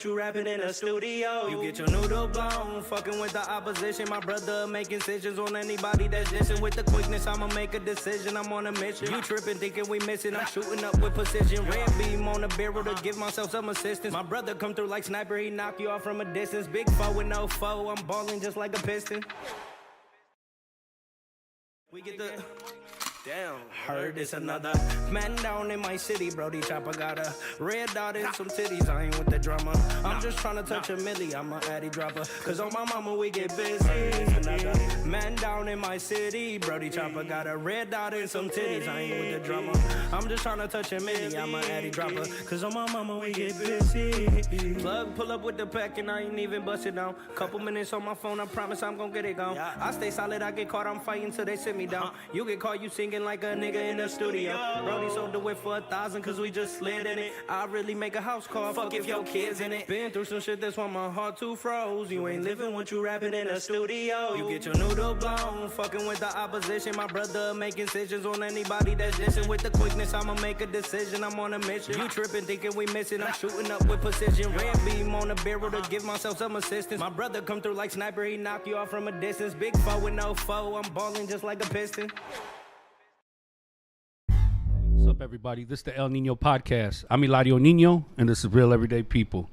You rapping in a studio, you get your noodle blown. Fucking with the opposition, my brother making decisions on anybody that's dissing. With the quickness, I'ma make a decision. I'm on a mission. You tripping, thinking we missing. I'm shooting up with precision. Red beam on the barrel to give myself some assistance. My brother come through like sniper, he knock you off from a distance. Big foe with no foe, I'm balling just like a piston. We get the... Damn, heard it's another man down in my city, Brody Chopper got a red dot and some titties, I ain't with the drama. I'm just trying to touch a milli, I'm a addy dropper. Cause on my mama we get busy. It's another man down in my city, Brody Chopper got a red dot and some titties, I ain't with the drama. I'm just trying to touch a milli, I'm a addy dropper. Cause on my mama we get busy. Plug pull up with the pack and I ain't even busted down. Couple minutes on my phone, I promise I'm gonna get it gone. I stay solid, I get caught, I'm fighting till they sit me down. You get caught, you singing like a nigga in the studio. Brody sold the whip for 1,000 cause we just slid in it. I really make a house call, fuck if your kids in it. Been through some shit, that's why my heart too froze. You ain't living what you rapping in a studio. You get your noodle blown, fucking with the opposition. My brother making decisions on anybody that's dissing. With the quickness, I'ma make a decision. I'm on a mission. You tripping, thinking we missing. I'm shooting up with precision. Red beam on the barrel to give myself some assistance. My brother come through like sniper, he knock you off from a distance. Big foe with no foe, I'm balling just like a piston. What's up, everybody? This is the El Nino Podcast. I'm Eladio Nino, and this is Real Everyday People.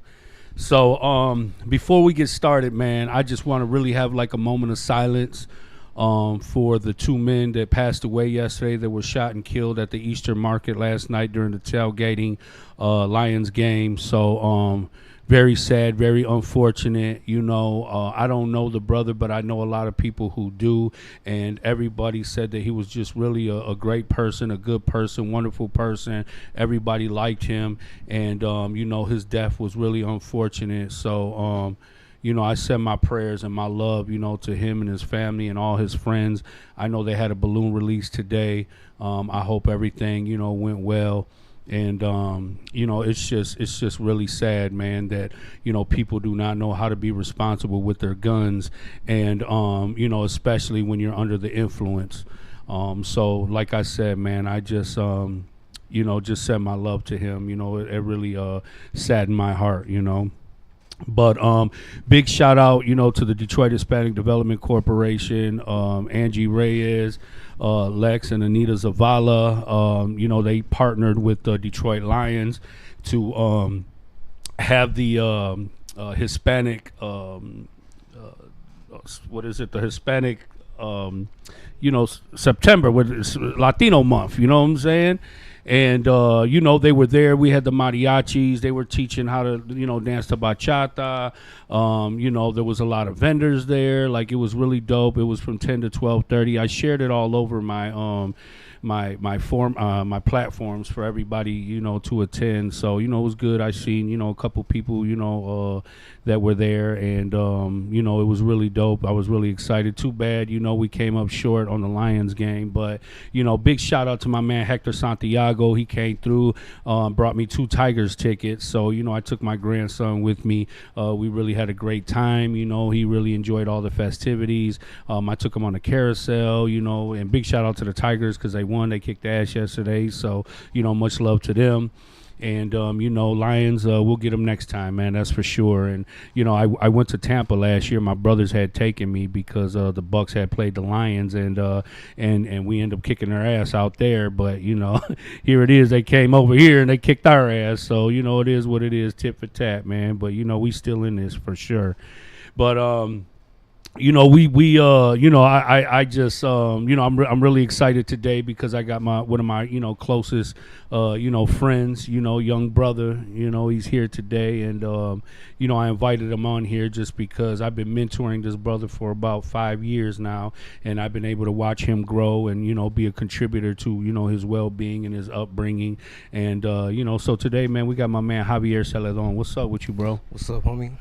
So before we get started, man, I just want to really have like a moment of silence for the two men that passed away yesterday that were shot and killed at the Easter Market last night during the tailgating Lions game. So very sad, very unfortunate. You know, I don't know the brother, but I know a lot of people who do. And everybody said that he was just really a great person, a good person, wonderful person. Everybody liked him. And, you know, his death was really unfortunate. So, you know, I send my prayers and my love, you know, to him and his family and all his friends. I know they had a balloon release today. I hope everything, you know, went well. And, you know, it's just really sad, man, that, you know, people do not know how to be responsible with their guns. And, you know, especially when you're under the influence. So like I said, man, I just, you know, just send my love to him. You know, it really saddened my heart, you know. But big shout out, you know, to the Detroit Hispanic Development Corporation, Angie Reyes, Lex and Anita Zavala. You know, they partnered with the Detroit Lions to have the Hispanic, what is it? The Hispanic, you know, September, with Latino month, you know what I'm saying? And, you know, they were there. We had the mariachis. They were teaching how to, you know, dance to bachata. You know, there was a lot of vendors there. Like, it was really dope. It was from 10 to 12:30. I shared it all over my my platforms for everybody, you know, to attend. So, you know, it was good. I seen, you know, a couple people, you know, that were there, and you know, it was really dope. I was really excited. Too bad, you know, we came up short on the Lions game, but, you know, big shout out to my man Hector Santiago. He came through, brought me 2 Tigers tickets. So, you know, I took my grandson with me. We really had a great time. You know, he really enjoyed all the festivities. I took him on a carousel, you know, and big shout out to the Tigers because they won. They kicked ass yesterday. So, you know, much love to them. And, you know, Lions, we'll get them next time, man. That's for sure. And, you know, I went to Tampa last year. My brothers had taken me because the Bucs had played the Lions, and we ended up kicking their ass out there. But, you know, here it is. They came over here and they kicked our ass. So, you know, it is what it is, tit for tat, man. But, you know, we still in this for sure. But, you know, you know, I just, you know, I'm really excited today because I got one of my, you know, closest, you know, friends, you know, young brother, you know, he's here today. And, you know, I invited him on here just because I've been mentoring this brother for about 5 years now. And I've been able to watch him grow and, you know, be a contributor to, you know, his well-being and his upbringing. And, you know, so today, man, we got my man Javier Seledon. What's up with you, bro? What's up, homie?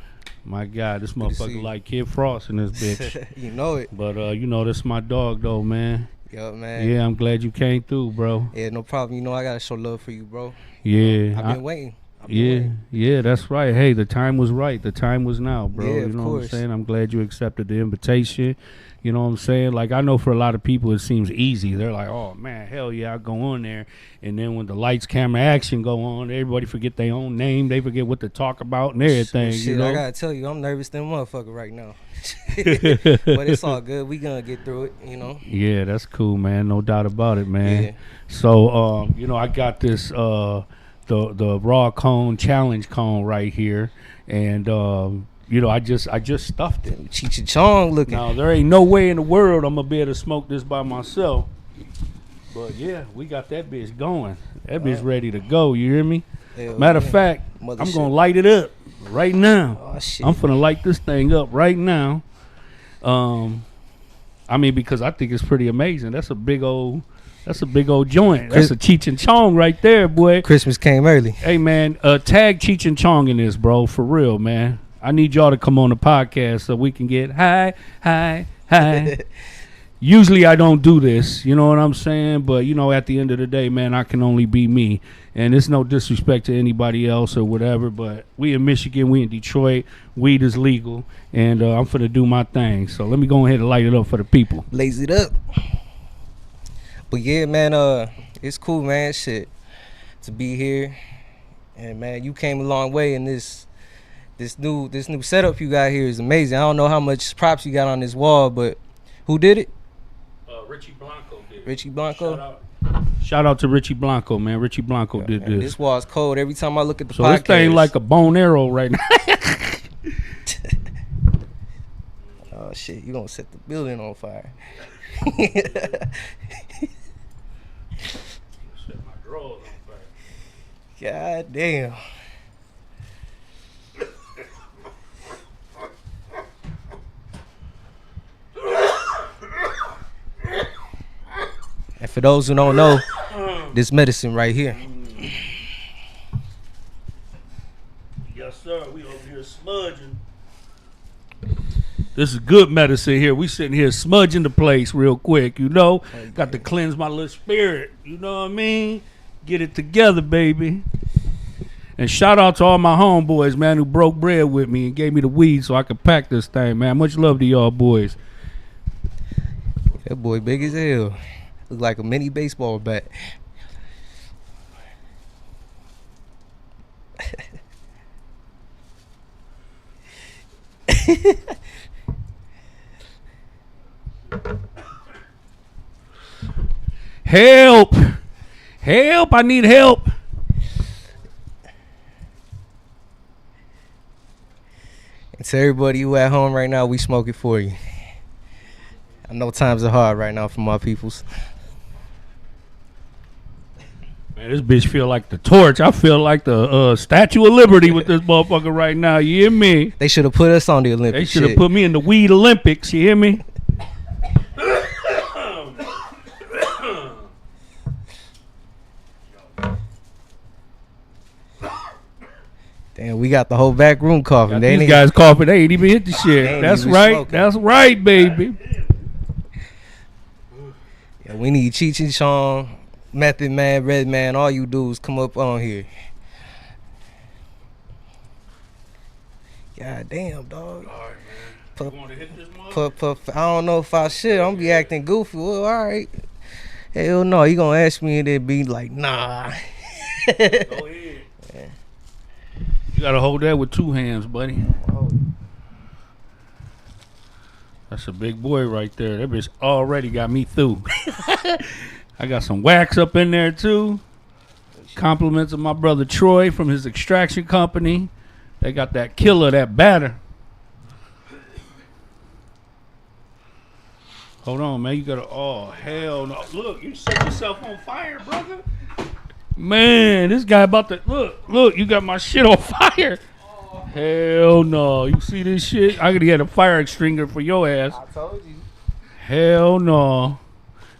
My God, this motherfucker like Kid Frost in this bitch. You know it. But, you know, that's my dog, though, man. Yo, man. Yeah, I'm glad you came through, bro. Yeah, no problem. You know I got to show love for you, bro. Yeah. I've been waiting. Yeah, that's right. Hey, the time was right. The time was now, bro. Yeah, you know of what I'm course. saying? I'm glad you accepted the invitation. You know what I'm saying? Like, I know for a lot of people it seems easy. They're like, oh, man, hell yeah, I'll go on there. And then when the lights, camera, action go on, everybody forget their own name. They forget what to talk about and everything, Shit, you know? I gotta tell you, I'm nervous than a motherfucker right now. But it's all good. We gonna get through it, you know? Yeah, that's cool, man. No doubt about it, man. Yeah. So, you know, I got this, the raw cone challenge cone right here. And, you know, I just stuffed it. Cheech and Chong looking. Now, there ain't no way in the world I'm going to be able to smoke this by myself. But, yeah, we got that bitch going. That bitch ready to go. You hear me? Hell Matter of yeah. fact, Mother I'm shit. going to light it up right now. Oh, shit. I'm finna light this thing up right now. I mean, because I think it's pretty amazing. That's a big old joint. That's a Cheech and Chong right there, boy. Christmas came early. Hey, man, tag Cheech and Chong in this, bro, for real, man. I need y'all to come on the podcast so we can get high. Usually I don't do this, you know what I'm saying? But, you know, at the end of the day, man, I can only be me. And it's no disrespect to anybody else or whatever, but we in Michigan, we in Detroit, weed is legal, and I'm finna do my thing. So let me go ahead and light it up for the people. Blaze it up. But yeah, man, it's cool, man, shit, to be here. And man, you came a long way in this new setup you got here is amazing. I don't know how much props you got on this wall, but who did it? Richie Blanco did it. Richie Blanco? Shout out to Richie Blanco, man. Richie Blanco did Man, this. this wall's cold. Every time I look at the So podcast. this thing like a bone arrow right now. Oh shit, you gonna set the building on fire. Set my drawers on fire. God damn. And for those who don't know, this medicine right here. Yes, sir. We over here smudging. This is good medicine here. We sitting here smudging the place real quick, you know. Got to cleanse my little spirit. You know what I mean? Get it together, baby. And shout out to all my homeboys, man, who broke bread with me and gave me the weed so I could pack this thing, man. Much love to y'all boys. That boy big as hell. Look like a mini baseball bat. Help! Help! I need help. And to everybody who at home right now, we smoke it for you. I know times are hard right now for my peoples. Man, this bitch feel like the torch. I feel like the Statue of Liberty with this motherfucker right now. You hear me? They should have put us on the Olympics. They should have put me in the Weed Olympics. You hear me? Damn, we got the whole back room coughing. These guys coughing. They ain't even hit the shit. ain't That's even right. smoking. That's right, baby. Yeah, we need Cheech and Chong, Method Man, Red Man. All you dudes come up on here. God damn, dog. All right, man. Puff, You want to hit this motherfucker? puff. I don't know if I should. I'm gonna be acting goofy. Well, all right. Hell no. You gonna ask me and then be like, nah. Go ahead. You gotta hold that with two hands, buddy. That's a big boy right there. That bitch already got me through. I got some wax up in there too. Compliments of my brother Troy from his extraction company. They got that killer, that batter. Hold on, man. You gotta. Oh hell no! Look, you set yourself on fire, brother. Man, this guy about to look. You got my shit on fire. Hell no! You see this shit? I could have had a fire extinguisher for your ass. I told you. Hell no!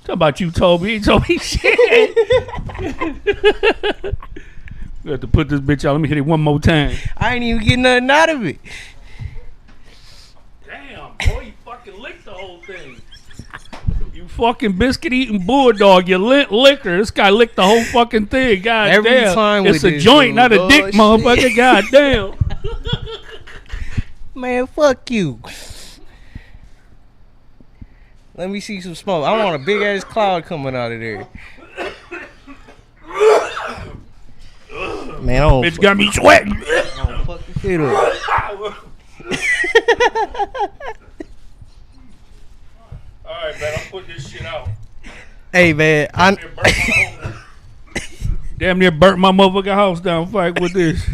Talk about you told me. He told me shit. We have to put this bitch out. Let me hit it one more time. I ain't even getting nothing out of it. Damn, boy, you fucking licked the whole thing. You You fucking biscuit eating bulldog. You lit liquor. This guy licked the whole fucking thing. God Every damn. time It's with a this joint, dude, not a dog. dick, motherfucker. Shit. God damn. Man, fuck you. Let me see some smoke. I want a big ass cloud coming out of there. Man, I don't Bitch got me sweating. fuck your feet up. All right, man. I'm putting this shit out. Hey, man, Damn near burnt my motherfucking house down fight with this.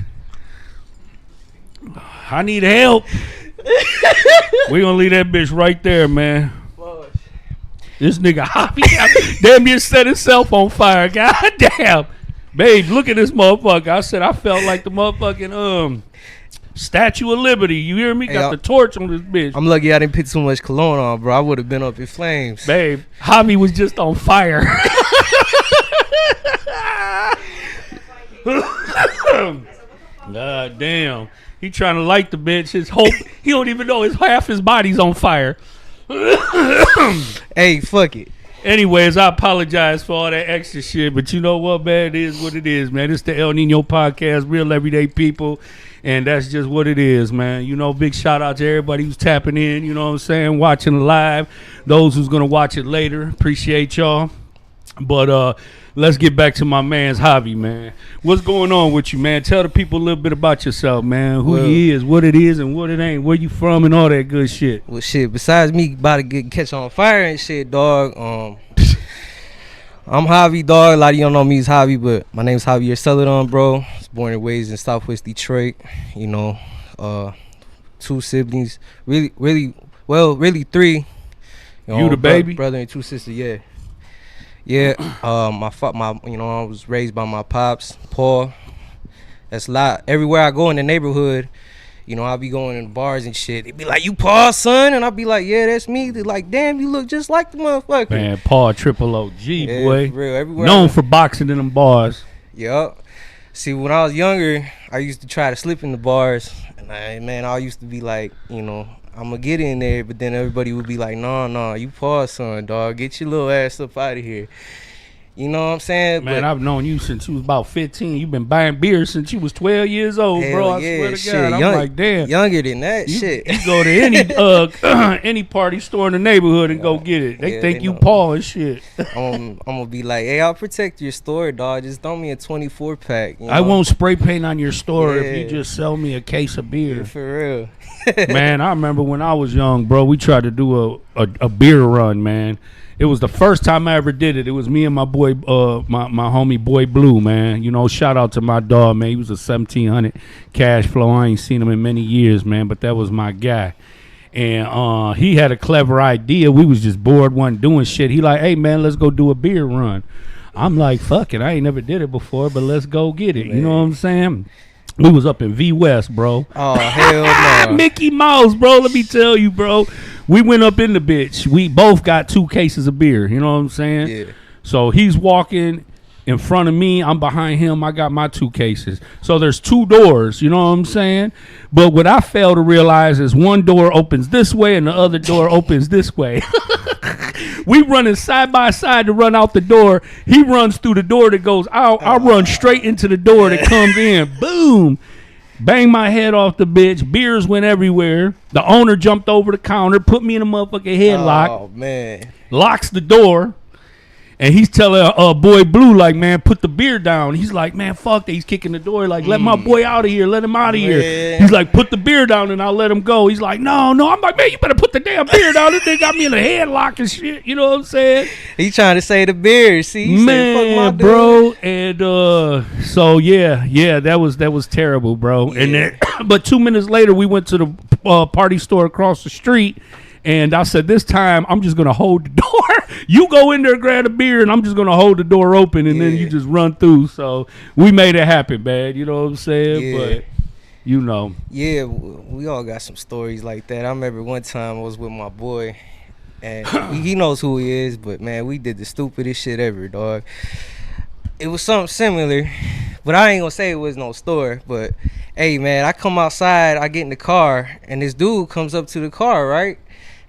I need help. We gonna leave that bitch right there, man. This nigga Javi damn near set himself on fire. God damn. Babe, look at this motherfucker. I said I felt like the motherfucking Statue of Liberty. You hear me? Hey, Got the torch on this bitch. I'm lucky I didn't put too much cologne on, bro. I would have been up in flames. Babe, Javi was just on fire. God damn. He trying to light the bitch. His hope, he don't even know half his body's on fire. Hey, fuck it. Anyways, I apologize for all that extra shit, but you know what, man? It is what it is, man. It's the El Nino podcast, real everyday people, and that's just what it is, man. You know, big shout out to everybody who's tapping in, you know what I'm saying, watching live, those who's going to watch it later. Appreciate y'all. But let's get back to my man's Javi, man. What's going on with you, man? Tell the people a little bit about yourself, man. Who you is, what it is, and what it ain't. Where you from and all that good shit. Well, shit, besides me about to catch on fire and shit, dog, I'm Javi, dog. A lot of you don't know me as Javi, but my name's Javier Seledon, bro. I was born and raised in Southwest Detroit. You know, 2 siblings. Really three. You the baby? Brother and 2 sisters, yeah. Yeah, I was raised by my pops, Paul. That's a lot. Everywhere I go in the neighborhood, you know, I'll be going in bars and shit. They be like, "You Paul, son?" And I'll be like, "Yeah, that's me." They're like, "Damn, you look just like the motherfucker." Man, Paul Triple OG, Yeah, boy. for real. Everywhere Known for boxing in them bars. Yup. See, when I was younger, I used to try to slip in the bars. And I used to be like, you know, I'm going to get in there. But then everybody would be like, no, you Paul, son, dog. Get your little ass up out of here. You know what I'm saying? Man, I've known you since you was about 15. You've been buying beer since you was 12 years old, bro. I swear to shit. God. I'm like, damn. Younger than that, You shit. go to any party store in the neighborhood and go get it. They think they you know. Paul and shit. I'm gonna be like, hey, I'll protect your store, dog. Just throw me a 24 pack. You know? I won't spray paint on your store if you Yeah. just sell me a case of beer. For real. Man, I remember when I was young, bro, we tried to do a beer run, man. It was the first time I ever did it. It was me and my boy, my homie Boy Blue, man. You know, shout out to my dog, man. He was a 1700 cash flow. I ain't seen him in many years, man, but that was my guy. And he had a clever idea. We was just bored, wasn't doing shit. He like, hey, man, let's go do a beer run. I'm like, fuck it. I ain't never did it before, but let's go get it. Man. You know what I'm saying? We was up in V West, bro. Oh, hell no. Mickey Mouse, bro. Let me tell you, bro. We went up in the bitch. We both got 2 cases of beer. You know what I'm saying? Yeah. So he's walking in front of me. I'm behind him. I got my 2 cases. So there's 2 doors. You know what I'm saying? But what I fail to realize is one door opens this way and the other door opens this way. We running side by side to run out the door. He runs through the door that goes out. I run straight into the door that comes in. Boom. Bang my head off the bitch. Beers went everywhere. The owner jumped over the counter, put me in a motherfucking headlock, Oh, man. locks the door, and he's telling Boy Blue, like, man, put the beer down. He's like, man, fuck that. He's kicking the door. Like, let my boy out of here. Let him out of here. Man. He's like, put the beer down, and I'll let him go. He's like, no. I'm like, man, you better put the damn beer down. This thing got me in a headlock and shit. You know what I'm saying? He trying to say the beer. See, he said, fuck my Man, dude. bro, and so yeah, that was terrible, bro. And then, but 2 minutes later, we went to the party store across the street, and I said, this time I'm just gonna hold the door. You go in there, grab a beer, and I'm just gonna hold the door open, and then you just run through. So we made it happen, man. You know what I'm saying? Yeah. But you know, Yeah, we all got some stories like that. I remember one time I was with my boy, and he knows who he is, but man, we did the stupidest shit ever, dog. It was something similar, but I ain't gonna say it was no store. But hey, man, I come outside, I get in the car, and this dude comes up to the car, right?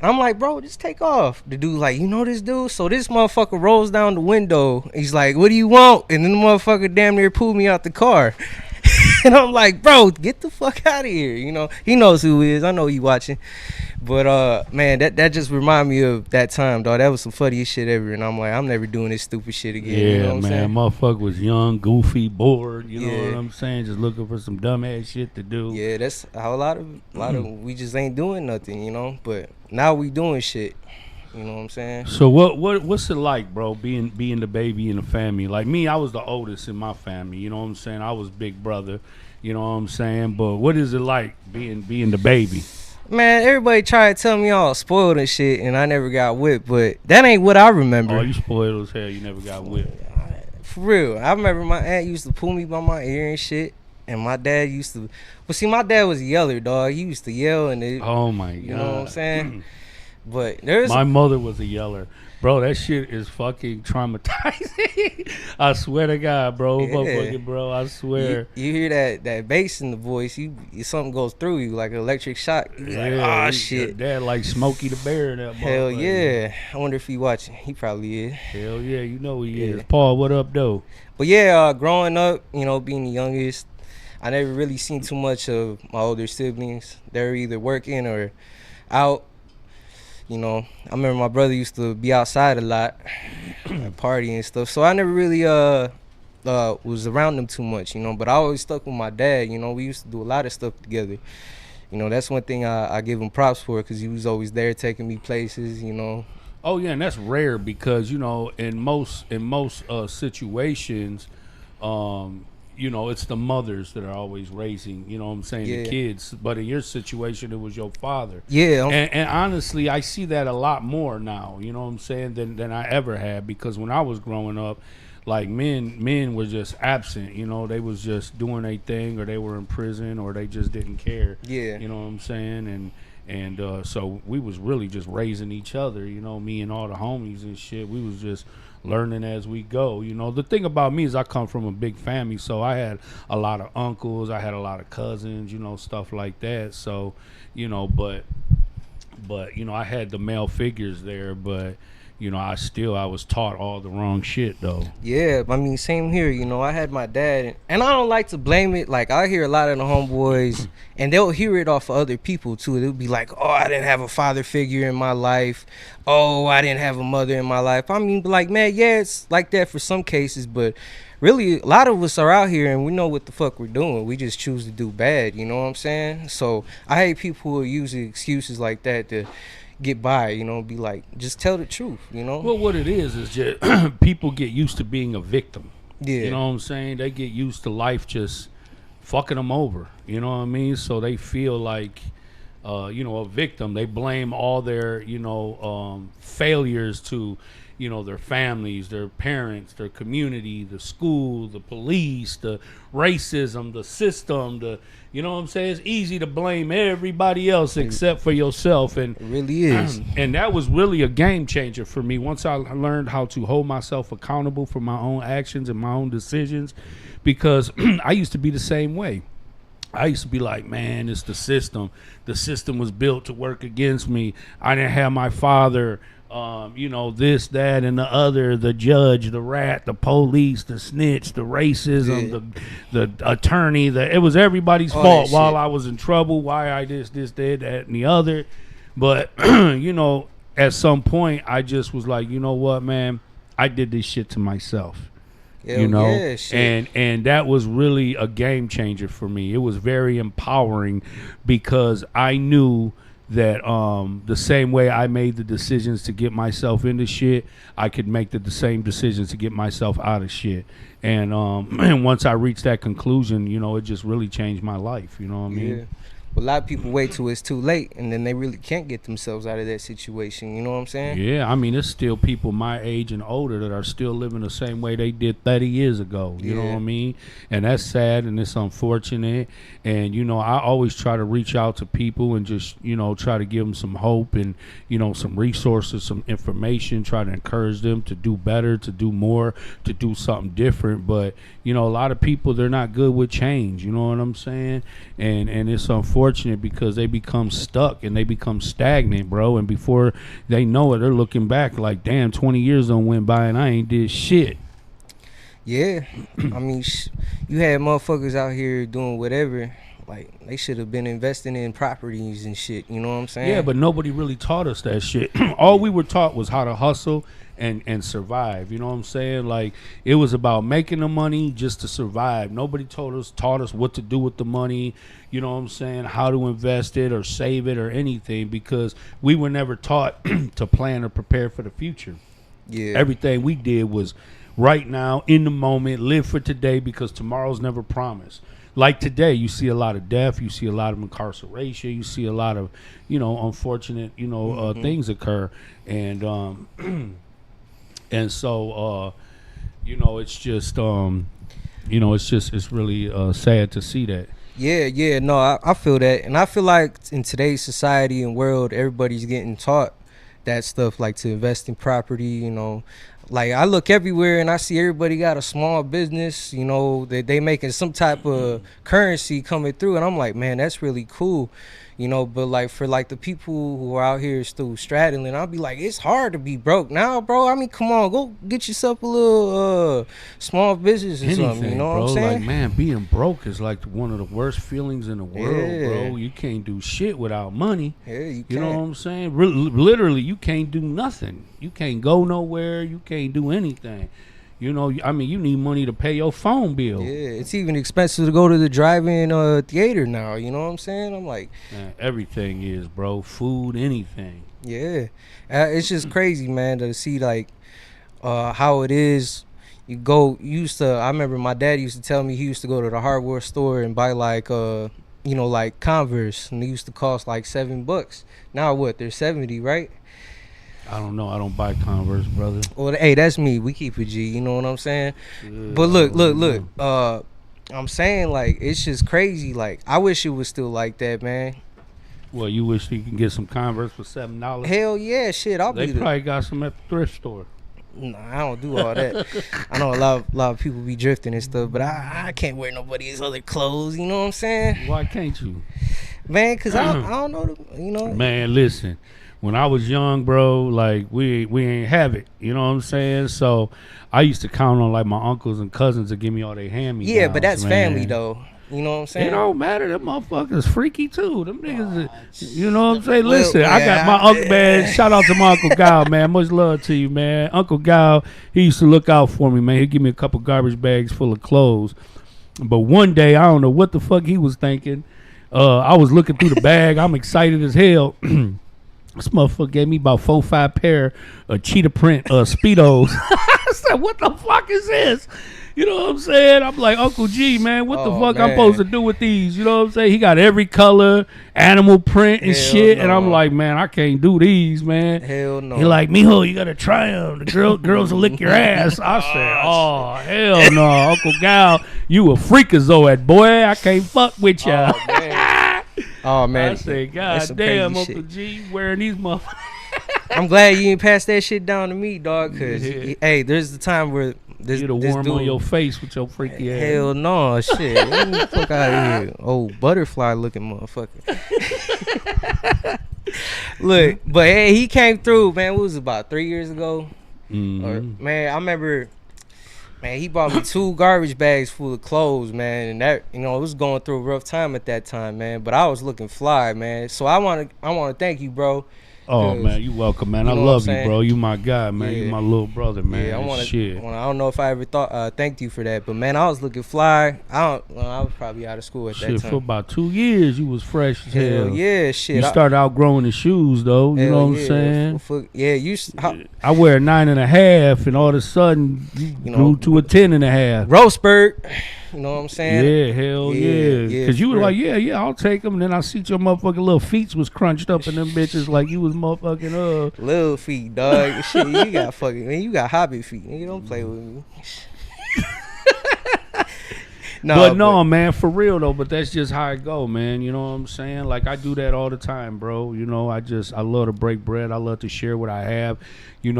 And I'm like, bro, just take off. The dude like, you know this dude? So this motherfucker rolls down the window. He's like, what do you want? And then the motherfucker damn near pulled me out the car. And I'm like, bro, get the fuck out of here. You know, he knows who he is. I know he watching. But man, that just remind me of that time, dog. That was some funniest shit ever. And I'm like, I'm never doing this stupid shit again. Yeah, you know what man, I'm saying? motherfucker was young, goofy, bored. You know Yeah. what I'm saying? Just looking for some dumbass shit to do. Yeah, that's how a lot of we just ain't doing nothing, you know. But now we doing shit. You know what I'm saying? So what's it like, bro? Being the baby in the family. Like me, I was the oldest in my family. You know what I'm saying? I was big brother. You know what I'm saying? But what is it like being the baby? Man, everybody try to tell me all spoiled and shit, and I never got whipped. But that ain't what I remember. Oh, you spoiled as hell. You never got whipped. For real, I remember my aunt used to pull me by my ear and shit, and my dad used to. But see, my dad was a yeller, dog. He used to yell and it. Oh my god. You know what I'm saying? But there's My mother was a yeller. Bro, that shit is fucking traumatizing. I swear to God, bro. Yeah. Motherfucking bro, I swear. you hear that bass in the voice, something goes through you like an electric shock. You be like, oh shit. Dad like Smokey the Bear in that Hell motherfucker. yeah. I wonder if he watching. He probably is. Hell yeah, you know he is. Yeah. Paul, what up, though? But yeah, growing up, you know, being the youngest, I never really seen too much of my older siblings. They're either working or out. You know, I remember my brother used to be outside a lot, partying and stuff. So I never really was around them too much, you know. But I always stuck with my dad. You know, we used to do a lot of stuff together. You know, that's one thing I give him props for, because he was always there taking me places. You know. Oh yeah, and that's rare because you know in most situations, you know, it's the mothers that are always raising, you know what I'm saying, Yeah. the kids. But in your situation, it was your father. Yeah. And honestly, I see that a lot more now, you know what I'm saying, than I ever had. Because when I was growing up, like men were just absent, you know, they was just doing a thing, or they were in prison, or they just didn't care. Yeah. You know what I'm saying? And so we was really just raising each other, you know, me and all the homies and shit. We was just learning as we go. You know, the thing about me is I come from a big family, so I had a lot of uncles, I had a lot of cousins, you know, stuff like that. So, you know, but you know, I had the male figures there, but you know, I was taught all the wrong shit though. Yeah, I mean, same here. You know, I had my dad, and I don't like to blame it. Like, I hear a lot of the homeboys, and they'll hear it off of other people too. They'll be like, "Oh, I didn't have a father figure in my life. Oh, I didn't have a mother in my life." I mean, like, man, yeah, it's like that for some cases, but really, a lot of us are out here and we know what the fuck we're doing. We just choose to do bad. You know what I'm saying? So I hate people who are using excuses like that to get by, you know, be like, just tell the truth, you know? Well, what it is just people get used to being a victim. Yeah. You know what I'm saying? They get used to life just fucking them over. You know what I mean? So they feel like, you know, a victim. They blame all their, you know, failures to, you know, their families, their parents, their community, the school, the police, the racism, the system, you know what I'm saying? It's easy to blame everybody else except for yourself. And It really is. and that was really a game changer for me once I learned how to hold myself accountable for my own actions and my own decisions, because I used to be the same way. I used to be like, man, it's the system. The system was built to work against me. I didn't have my father. You know, this, that, and the other, the judge, the rat, the police, the snitch, the racism, the attorney, it was everybody's fault while I was in trouble, why I this, that, and the other. But, you know, at some point, I just was like, you know what, man, I did this shit to myself. Hell You know, yeah, shit. and that was really a game changer for me. It was very empowering because I knew that the same way I made the decisions to get myself into shit, I could make the same decisions to get myself out of shit. And and once I reached that conclusion, you know, it just really changed my life. You know what I mean? Yeah. But a lot of people wait till it's too late, and then they really can't get themselves out of that situation. You know what I'm saying? Yeah, I mean, there's still people my age and older that are still living the same way they did 30 years ago. You know what I mean? And that's sad and it's unfortunate. And, you know, I always try to reach out to people and just, you know, try to give them some hope and, you know, some resources, some information, try to encourage them to do better, to do more, to do something different. But, you know, a lot of people, they're not good with change. You know what I'm saying? And it's unfortunate. unfortunate because they become stuck and they become stagnant, bro. And before they know it, they're looking back like, damn, 20 years done went by and I ain't did shit. Yeah, I mean, you had motherfuckers out here doing whatever. Like, they should have been investing in properties and shit. You know what I'm saying? Yeah, but nobody really taught us that shit. All we were taught was how to hustle and survive. You know what I'm saying? Like, it was about making the money just to survive. Nobody taught us what to do with the money. You know what I'm saying? How to invest it or save it or anything, because we were never taught to plan or prepare for the future. Yeah. Everything we did was right now, in the moment, live for today, because tomorrow's never promised. Like today, you see a lot of death, you see a lot of incarceration, you see a lot of, unfortunate, things occur, and and so, it's just, it's really sad to see that. Yeah, no, I feel that, and I feel like in today's society and world, everybody's getting taught that stuff, like to invest in property. Like, I look everywhere and I see everybody got a small business, they making some type of currency coming through, and I'm like, man, that's really cool, but like for like the people who are out here still straddling, I'll be like, it's hard to be broke now, bro. I mean, come on, go get yourself a little small business or something, you know bro, what I'm saying? Like, man, being broke is like one of the worst feelings in the world, bro. You can't do shit without money. Yeah, you know what I'm saying? Literally, you can't do nothing. You can't go nowhere. You can't do anything. You need money to pay your phone bill. Yeah, it's even expensive to go to the drive-in theater now. You know what I'm saying? I'm like, man, everything is, bro. Food, anything. Yeah, it's just crazy, man, to see like how it is. I remember my dad used to tell me he used to go to the hardware store and buy like like Converse, and they used to cost like $7. Now what? They're 70, right? I don't know. I don't buy Converse, brother. Well, hey, that's me. We keep it G. You know what I'm saying? Yeah, but look. I'm saying, like, it's just crazy. Like, I wish it was still like that, man. Well, you wish you can get some Converse for $7? Hell yeah, shit. They probably got some at the thrift store. No, I don't do all that. I know a lot of people be drifting and stuff, but I can't wear nobody's other clothes. You know what I'm saying? Why can't you? Man, because I don't know. Man, listen. When I was young, bro, like we ain't have it, you know what I'm saying? So I used to count on like my uncles and cousins to give me all their hand-me-downs. Yeah, but that's family though. You know what I'm saying? It don't matter. Them motherfuckers freaky too. Them niggas, you know what I'm saying? Listen, I got my uncle, man. Shout out to my Uncle Gal, man. Much love to you, man. Uncle Gal, he used to look out for me, man. He'd give me a couple garbage bags full of clothes. But one day, I don't know what the fuck he was thinking. I was looking through the bag. I'm excited as hell. This motherfucker gave me about 4 or 5 pair of cheetah print Speedos. I said, what the fuck is this? You know what I'm saying? I'm like, Uncle G, man, what the fuck I'm supposed to do with these? You know what I'm saying? He got every color, animal print and shit. No. And I'm like, man, I can't do these, man. Hell no. He like, mijo, you got to try them. The girls will lick your ass. I said, oh, hell no. Uncle Gal, you a freakazoid, boy. I can't fuck with ya. Oh, man. Oh, man. I say, God damn, Uncle G, wearing these motherfuckers. I'm glad you didn't pass that shit down to me, dog, because, hey, there's the time where you'd have warm on your face with your freaky ass. Hell no, shit. Get the fuck out of here. Oh, butterfly looking motherfucker. Look, but hey, he came through, man. What was it, about 3 years ago? Mm-hmm. Man, I remember... Man, he bought me 2 garbage bags full of clothes, man, and that, it was going through a rough time at that time, man. But I was looking fly, man. So I want to thank you, bro. Oh man, you welcome, man. I love you, bro. You my guy, man. You my little brother, man. Yeah, I don't know if I ever thanked you for that, but man, I was looking fly. I was probably out of school at that time. For about 2 years, you was fresh as hell. Yeah, shit. You started outgrowing the shoes, though. You know what I'm saying? I wear a 9.5, and all of a sudden, you grew to a 10.5. Roastberg. You know what I'm saying? Yeah, hell yeah. Because you were like, yeah, I'll take them. And then I see your motherfucking little feet was crunched up in them bitches like you was motherfucking, Little feet, dog. Shit, you got fucking, man, you got hobbit feet. You don't play with me. No, man, for real, though. But that's just how it go, man. You know what I'm saying? Like, I do that all the time, bro. I love to break bread. I love to share what I have. When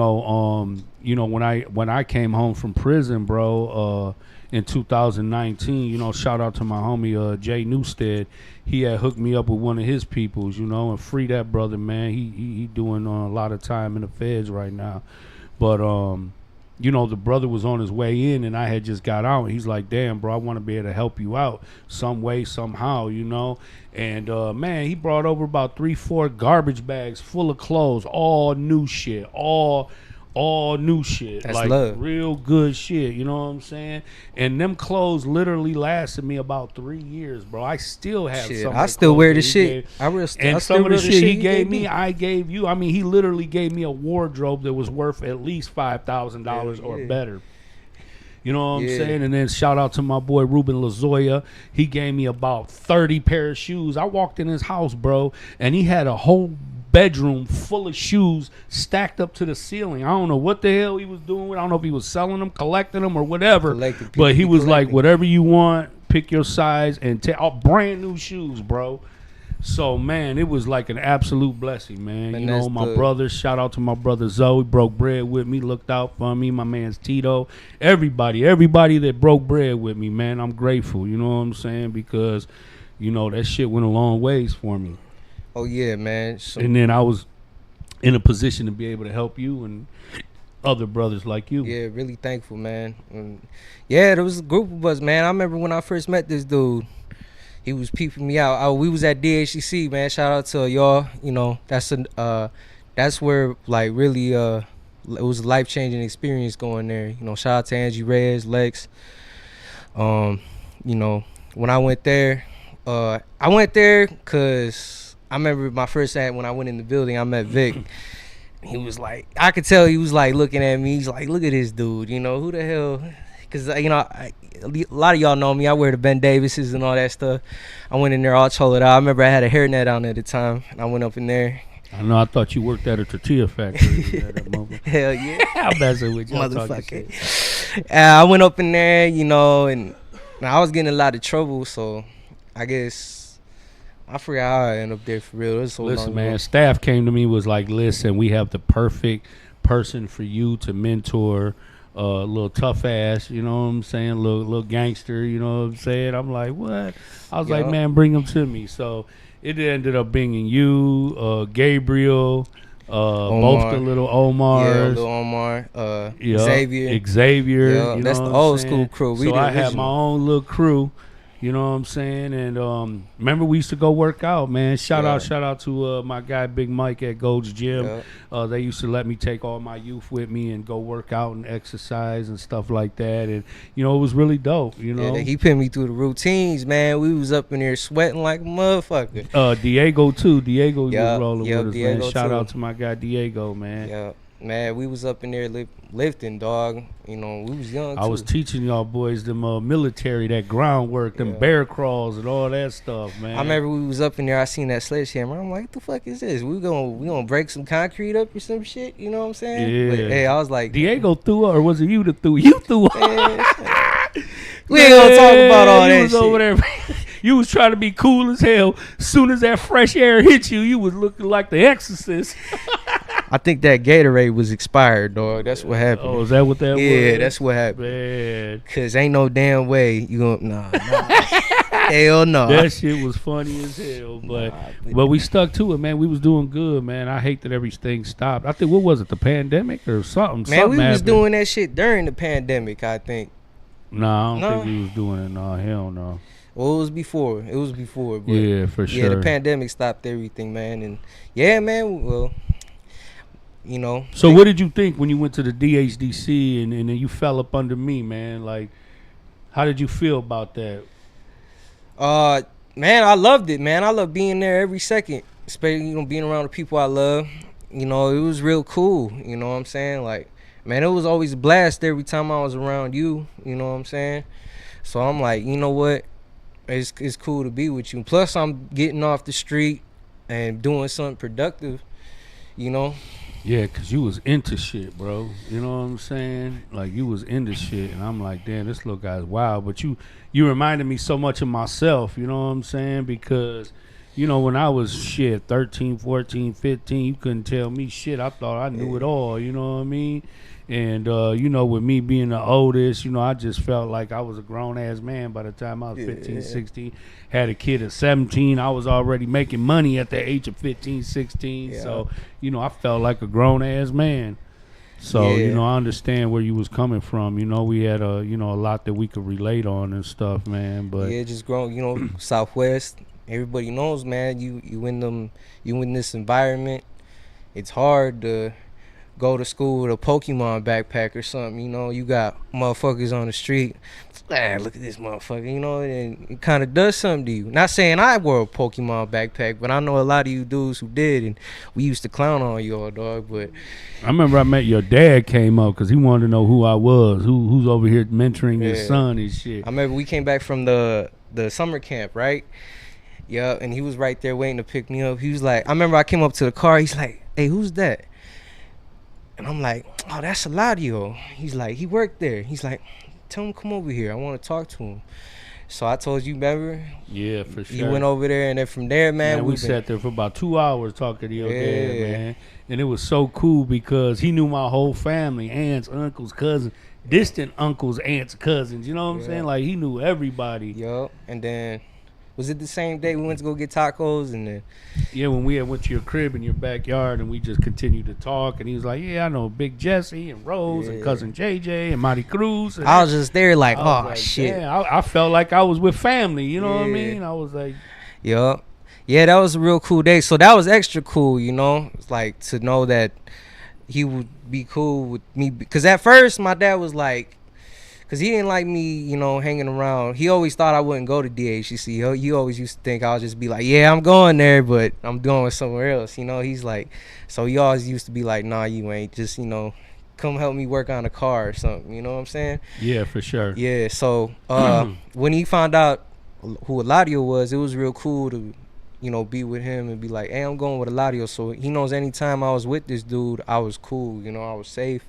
I came home from prison, bro, in 2019. You know, shout out to my homie Jay Newstead. He had hooked me up with one of his peoples, you know, and free that brother, man. He doing a lot of time in the feds right now. But you know, the brother was on his way in, and I had just got out. He's like, damn, bro, I want to be able to help you out some way, somehow, you know. And, man, he brought over about 3-4 garbage bags full of clothes, all new shit, all new shit. That's like love. Real good shit, you know what I'm saying? And them clothes literally lasted me about 3 years, bro. I still have Shit, some of I the still clothes wear that the he shit. gave. I And still some of wear the shit he gave me. me, I gave you. I mean, he literally gave me a wardrobe that was worth at least $5,000 or better. You know what I'm saying? And then shout out to my boy Ruben Lazoya. He gave me about 30 pair of shoes. I walked in his house, bro, and he had a whole bedroom full of shoes stacked up to the ceiling. I don't know what the hell he was doing. I don't know if he was selling them, collecting them, or whatever. But he was like, whatever you want, pick your size, and take brand new shoes, bro. So, man, it was like an absolute blessing, man. You know, my brothers, shout out to my brother Zoe, broke bread with me, looked out for me, my man's Tito, everybody that broke bread with me, man, I'm grateful, you know what I'm saying, because, you know, that shit went a long ways for me. Oh, yeah, man. And then I was in a position to be able to help you and other brothers like you. Yeah, really thankful, man. Yeah, there was a group of us, man. I remember when I first met this dude. He was peeping me out. We was at DHCC, man. Shout out to y'all. You know, that's where like really it was a life-changing experience going there. You know, shout out to Angie Reyes, Lex. You know, when I went there because I remember my first act when I went in the building, I met Vic. He was like, I could tell he was like looking at me. He's like, look at this dude. You know, who the hell? Because, you know, a lot of y'all know me. I wear the Ben Davises and all that stuff. I went in there all cholled out. I remember I had a hairnet on at the time, and I went up in there. I know. I thought you worked at a tortilla factory at that moment. Hell yeah. I'm messing with you. Motherfucker. I went up in there, you know, and I was getting a lot of trouble, so I guess I forgot how I ended up there for real. It was so listen, long man, ago. staff came to me, was like, listen, we have the perfect person for you to mentor. Little tough ass, you know what I'm saying? Little gangster, you know what I'm saying? I'm like, what? I was like, man, bring him to me. So it ended up being you, Gabriel, both the little Omars. Yeah, little Omar, Xavier. Xavier. Yeah, you that's know the what I'm old saying? school crew. So I had my own little crew. You know what I'm saying? And remember we used to go work out, man. Shout out to my guy Big Mike at Gold's Gym. They used to let me take all my youth with me and go work out and exercise and stuff like that. And, you know, it was really dope, you know. Yeah, he put me through the routines, man. We was up in there sweating like a motherfucker. Diego, too. Diego was rolling with us, Diego man. Shout too. out to my guy Diego, man. Yeah. Man, we was up in there lifting, dog. You know, we was young, I was teaching y'all boys them military, that groundwork, them bear crawls and all that stuff, man. I remember we was up in there, I seen that sledgehammer. I'm like, what the fuck is this? We gonna break some concrete up or some shit, you know what I'm saying? Yeah. But, hey, I was like, Diego threw her, or was it you that threw? You threw her. We ain't gonna talk about all that shit. Over there. You was trying to be cool as hell. Soon as that fresh air hit you, you was looking like the Exorcist. I think that Gatorade was expired, dog. That's what happened. Oh, is that what that was? Yeah, that's what happened. Man. Cause ain't no damn way you gonna hell no. That shit was funny as hell, but we stuck to it, man. We was doing good, man. I hate that everything stopped. I think, what was it, the pandemic or something? Man, we was happened. doing that shit during the pandemic, I think. No, I don't think we was doing it. No, hell no. Well, it was before. But yeah, for sure. Yeah, the pandemic stopped everything, man. And yeah, man, well, you know. So what did you think when you went to the DHDC and then you fell up under me, man? Like, how did you feel about that? Man, I loved it, man. I love being there every second, especially, you know, being around the people I love. You know, it was real cool. You know what I'm saying? Like, man, it was always a blast every time I was around you. You know what I'm saying? So I'm like, you know what? It's cool to be with you. Plus, I'm getting off the street and doing something productive, you know? Yeah, because you was into shit, bro. You know what I'm saying? Like, you was into shit. And I'm like, damn, this little guy's wild. But you reminded me so much of myself, you know what I'm saying? Because, you know, when I was, 13, 14, 15, you couldn't tell me shit. I thought I knew it all, you know what I mean? And you know, with me being the oldest, you know, I just felt like I was a grown ass man by the time I was 15, 16. Had a kid at 17. I was already making money at the age of 15, 16. So, you know, I felt like a grown ass man. So, you know, I understand where you was coming from. You know, we had a lot that we could relate on and stuff, man. But just growing, you know, Southwest. Everybody knows, man. You in this environment. It's hard to go to school with a Pokemon backpack or something. You know, you got motherfuckers on the street. Look at this motherfucker. You know, and it kind of does something to you. Not saying I wore a Pokemon backpack, but I know a lot of you dudes who did, and we used to clown on you all, dog. But I remember I met your dad came up because he wanted to know who I was, who's over here mentoring his son and shit. I remember we came back from the summer camp, right? Yeah, and he was right there waiting to pick me up. He was like, I remember I came up to the car. He's like, hey, who's that? And I'm like, oh, that's Eladio. He's like, he worked there. He's like, tell him come over here. I want to talk to him. So I told you, remember? Yeah, for sure. You went over there, and then from there, man, we sat there for about 2 hours talking to your dad, man. And it was so cool because he knew my whole family, aunts, uncles, cousins, distant uncles, aunts, cousins. You know what I'm saying? Like, he knew everybody. Yup. And then, was it the same day we went to go get tacos? And then, yeah, when we went to your crib in your backyard and we just continued to talk, and he was like, yeah, I know Big Jesse and Rose and cousin JJ and Marty Cruz. And I was just there like, oh, shit. Damn, I felt like I was with family, you know what I mean? I was like, yup. Yeah, that was a real cool day. So that was extra cool, you know? It's like to know that he would be cool with me. Because at first, my dad was like, because he didn't like me, you know, hanging around. He always thought I wouldn't go to DHCC. He always used to think I would just be like, yeah, I'm going there, but I'm going somewhere else. You know, he's like, so he always used to be like, nah, you ain't. Just, you know, come help me work on a car or something. You know what I'm saying? Yeah, for sure. Yeah, so when he found out who Eladio was, it was real cool to, you know, be with him and be like, hey, I'm going with Eladio. So he knows anytime I was with this dude, I was cool. You know, I was safe.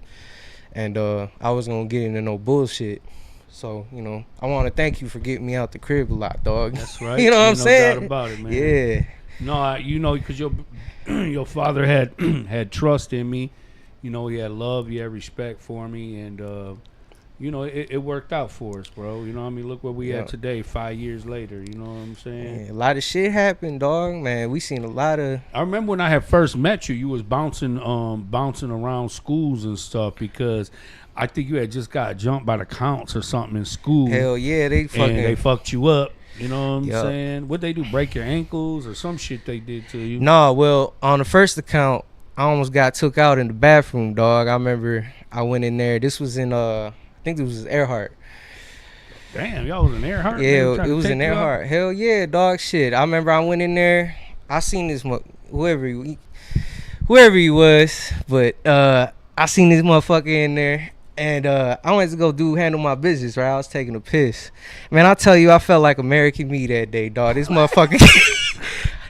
And I was going to get into no bullshit. So, you know, I want to thank you for getting me out the crib a lot, dog. That's right. You know what I'm saying? No doubt about it, man. Yeah. No, you know, because your father had had trust in me. You know, he had love, he had respect for me. And, you know, it worked out for us, bro. You know what I mean? Look where we at today, 5 years later. You know what I'm saying? Yeah, a lot of shit happened, dog. Man, we seen a lot of... I remember when I had first met you, you was bouncing around schools and stuff because I think you had just got jumped by the counts or something in school. Hell yeah, they fucked you up. You know what I'm saying? What'd they do, break your ankles or some shit they did to you? No, well, on the first account, I almost got took out in the bathroom, dog. I remember I went in there. This was in... I think it was Earhart. Damn, y'all was in Earhart? Yeah, it was in Earhart. Hell yeah, dog. Shit. I remember I went in there. I seen this whoever he was, but I seen this motherfucker in there, and I went to go handle my business. Right, I was taking a piss. Man, I tell you, I felt like American Me that day, dog. This motherfucker.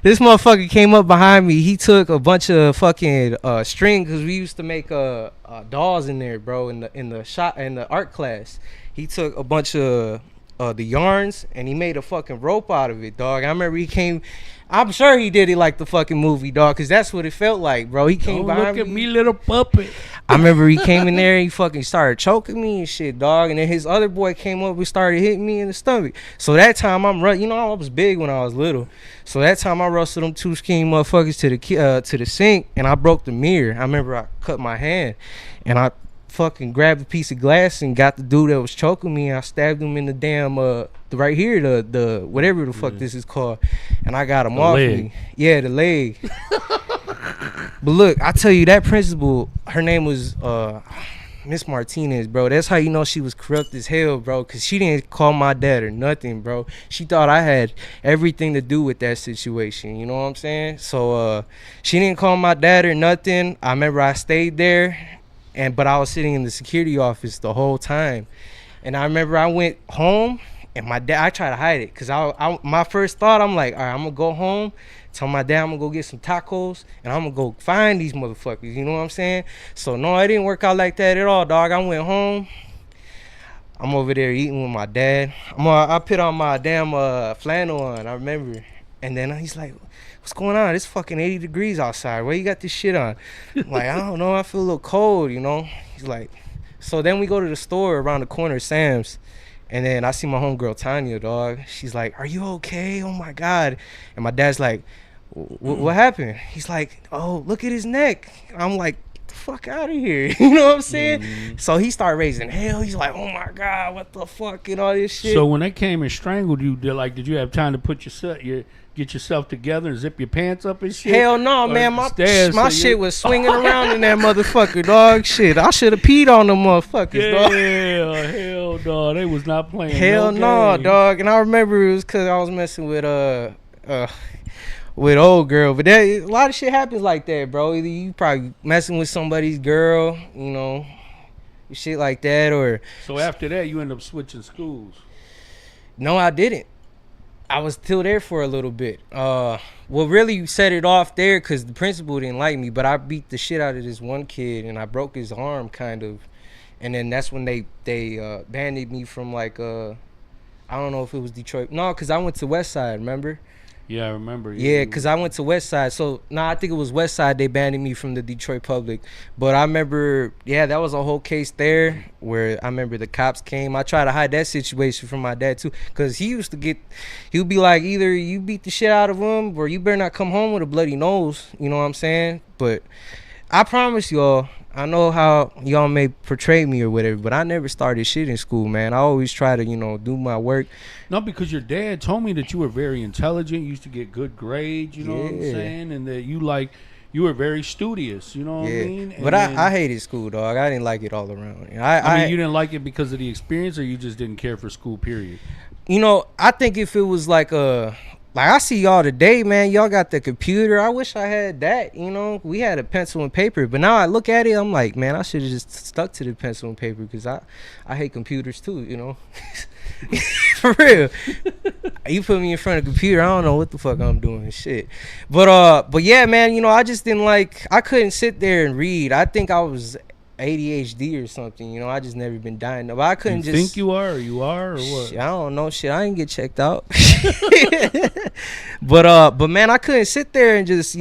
This motherfucker came up behind me. He took a bunch of fucking string because we used to make dolls in there, bro. In the art class, he took a bunch of the yarns and he made a fucking rope out of it, dog. I remember he came. I'm sure he did it like the fucking movie, dog, because that's what it felt like, bro. He came behind me. Look at me, little puppet. I remember he came in there and he fucking started choking me and shit, dog. And then his other boy came up and started hitting me in the stomach. So that time you know, I was big when I was little. So that time I rustled them two skinny motherfuckers to the sink and I broke the mirror. I remember I cut my hand and I fucking grabbed a piece of glass and got the dude that was choking me and I stabbed him in the damn right here, the whatever the fuck this is called, and I got him off me. Yeah, the leg. But look, I tell you, that principal, her name was Miss Martinez, bro. That's how you know she was corrupt as hell, bro, because she didn't call my dad or nothing, bro. She thought I had everything to do with that situation, you know what I'm saying? So she didn't call my dad or nothing. I remember I stayed there, but I was sitting in the security office the whole time. And I remember I went home, and my dad, I tried to hide it, because my first thought, I'm like, all right, I'm going to go home, tell my dad I'm going to go get some tacos, and I'm going to go find these motherfuckers, you know what I'm saying? So, no, it didn't work out like that at all, dog. I went home. I'm over there eating with my dad. I put on my damn flannel on, I remember. And then he's like, what's going on? It's fucking 80 degrees outside. Where you got this shit on? I'm like, I don't know. I feel a little cold, you know? He's like, so then we go to the store around the corner, Sam's. And then I see my homegirl, Tanya, dog. She's like, are you okay? Oh, my God. And my dad's like, what happened? He's like, oh, look at his neck. I'm like, get the fuck out of here. You know what I'm saying? Mm-hmm. So he started raising hell. He's like, oh, my God, what the fuck and all this shit. So when they came and strangled you, did you have time to put get yourself together and zip your pants up and shit? Hell no, man. My shit was swinging around in that motherfucker, dog. Shit, I should have peed on them motherfuckers, dog. Hell no, they was not playing. Hell no, dog. And I remember it was because I was messing with old girl. But a lot of shit happens like that, bro. Either you probably messing with somebody's girl, you know, shit like that, or. So after that, you end up switching schools. No, I didn't. I was still there for a little bit. Well, really set it off there because the principal didn't like me, but I beat the shit out of this one kid and I broke his arm kind of. And then that's when they banned me from like, I don't know if it was Detroit. No, because I went to West Side, remember? Yeah, I remember. Yeah, because I went to West Side. So, I think it was West Side they banned me from the Detroit Public. But I remember, that was a whole case there where I remember the cops came. I tried to hide that situation from my dad, too. Because he would be like, either you beat the shit out of him or you better not come home with a bloody nose. You know what I'm saying? But I promise y'all, I know how y'all may portray me or whatever, but I never started shit in school, man. I always try to, do my work. No, because your dad told me that you were very intelligent, you used to get good grades, you know what I'm saying? And that you were very studious, you know what I mean? And but I hated school, dog. I didn't like it all around. I mean, you didn't like it because of the experience, or you just didn't care for school, period? I think if it was like I see y'all today, man. Y'all got the computer. I wish I had that, We had a pencil and paper. But now I look at it, I'm like, man, I should have just stuck to the pencil and paper because I hate computers too, For real. You put me in front of a computer, I don't know what the fuck I'm doing, shit. But yeah, man, I just didn't I couldn't sit there and read. I think I was ADHD or something, I just never been dying. But I couldn't just think you are or what? Shit, I don't know, shit. I didn't get checked out. But man, I couldn't sit there and just,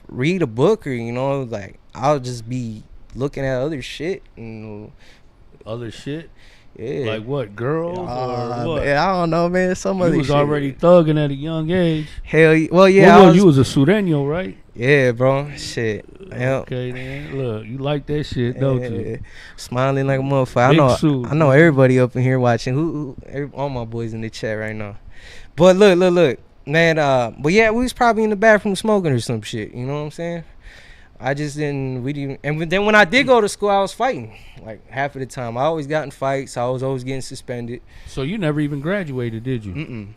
read a book or, I'll just be looking at other shit, Other shit? Yeah. Like what, girls or what? Man, I don't know, man. Some other shit. You was already thugging at a young age. Hell, well, yeah. You was a Sureño, right? Yeah, bro. Shit. Okay, then. Look, you like that shit, don't you? Smiling like a motherfucker. I know everybody up in here watching. All my boys in the chat right now. But look. Man, but yeah, we was probably in the bathroom smoking or some shit. You know what I'm saying? And then when I did go to school, I was fighting. Like half of the time, I always got in fights. I was always getting suspended. So you never even graduated, did you? Mm-mm.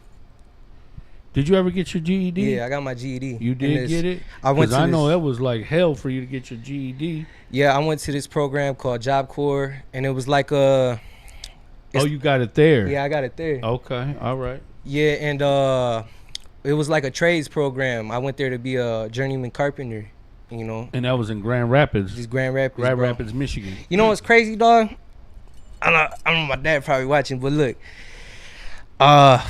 Did you ever get your GED? Yeah, I got my GED. You did get it? Because I know it was like hell for you to get your GED. Yeah, I went to this program called Job Corps, and it was like a. Oh, you got it there? Yeah, I got it there. Okay, all right. Yeah, and it was like a trades program. I went there to be a journeyman carpenter. And that was in Grand Rapids. Just Grand Rapids, Rapids, Michigan. You know what's crazy, dog? I know my dad probably watching, but look, I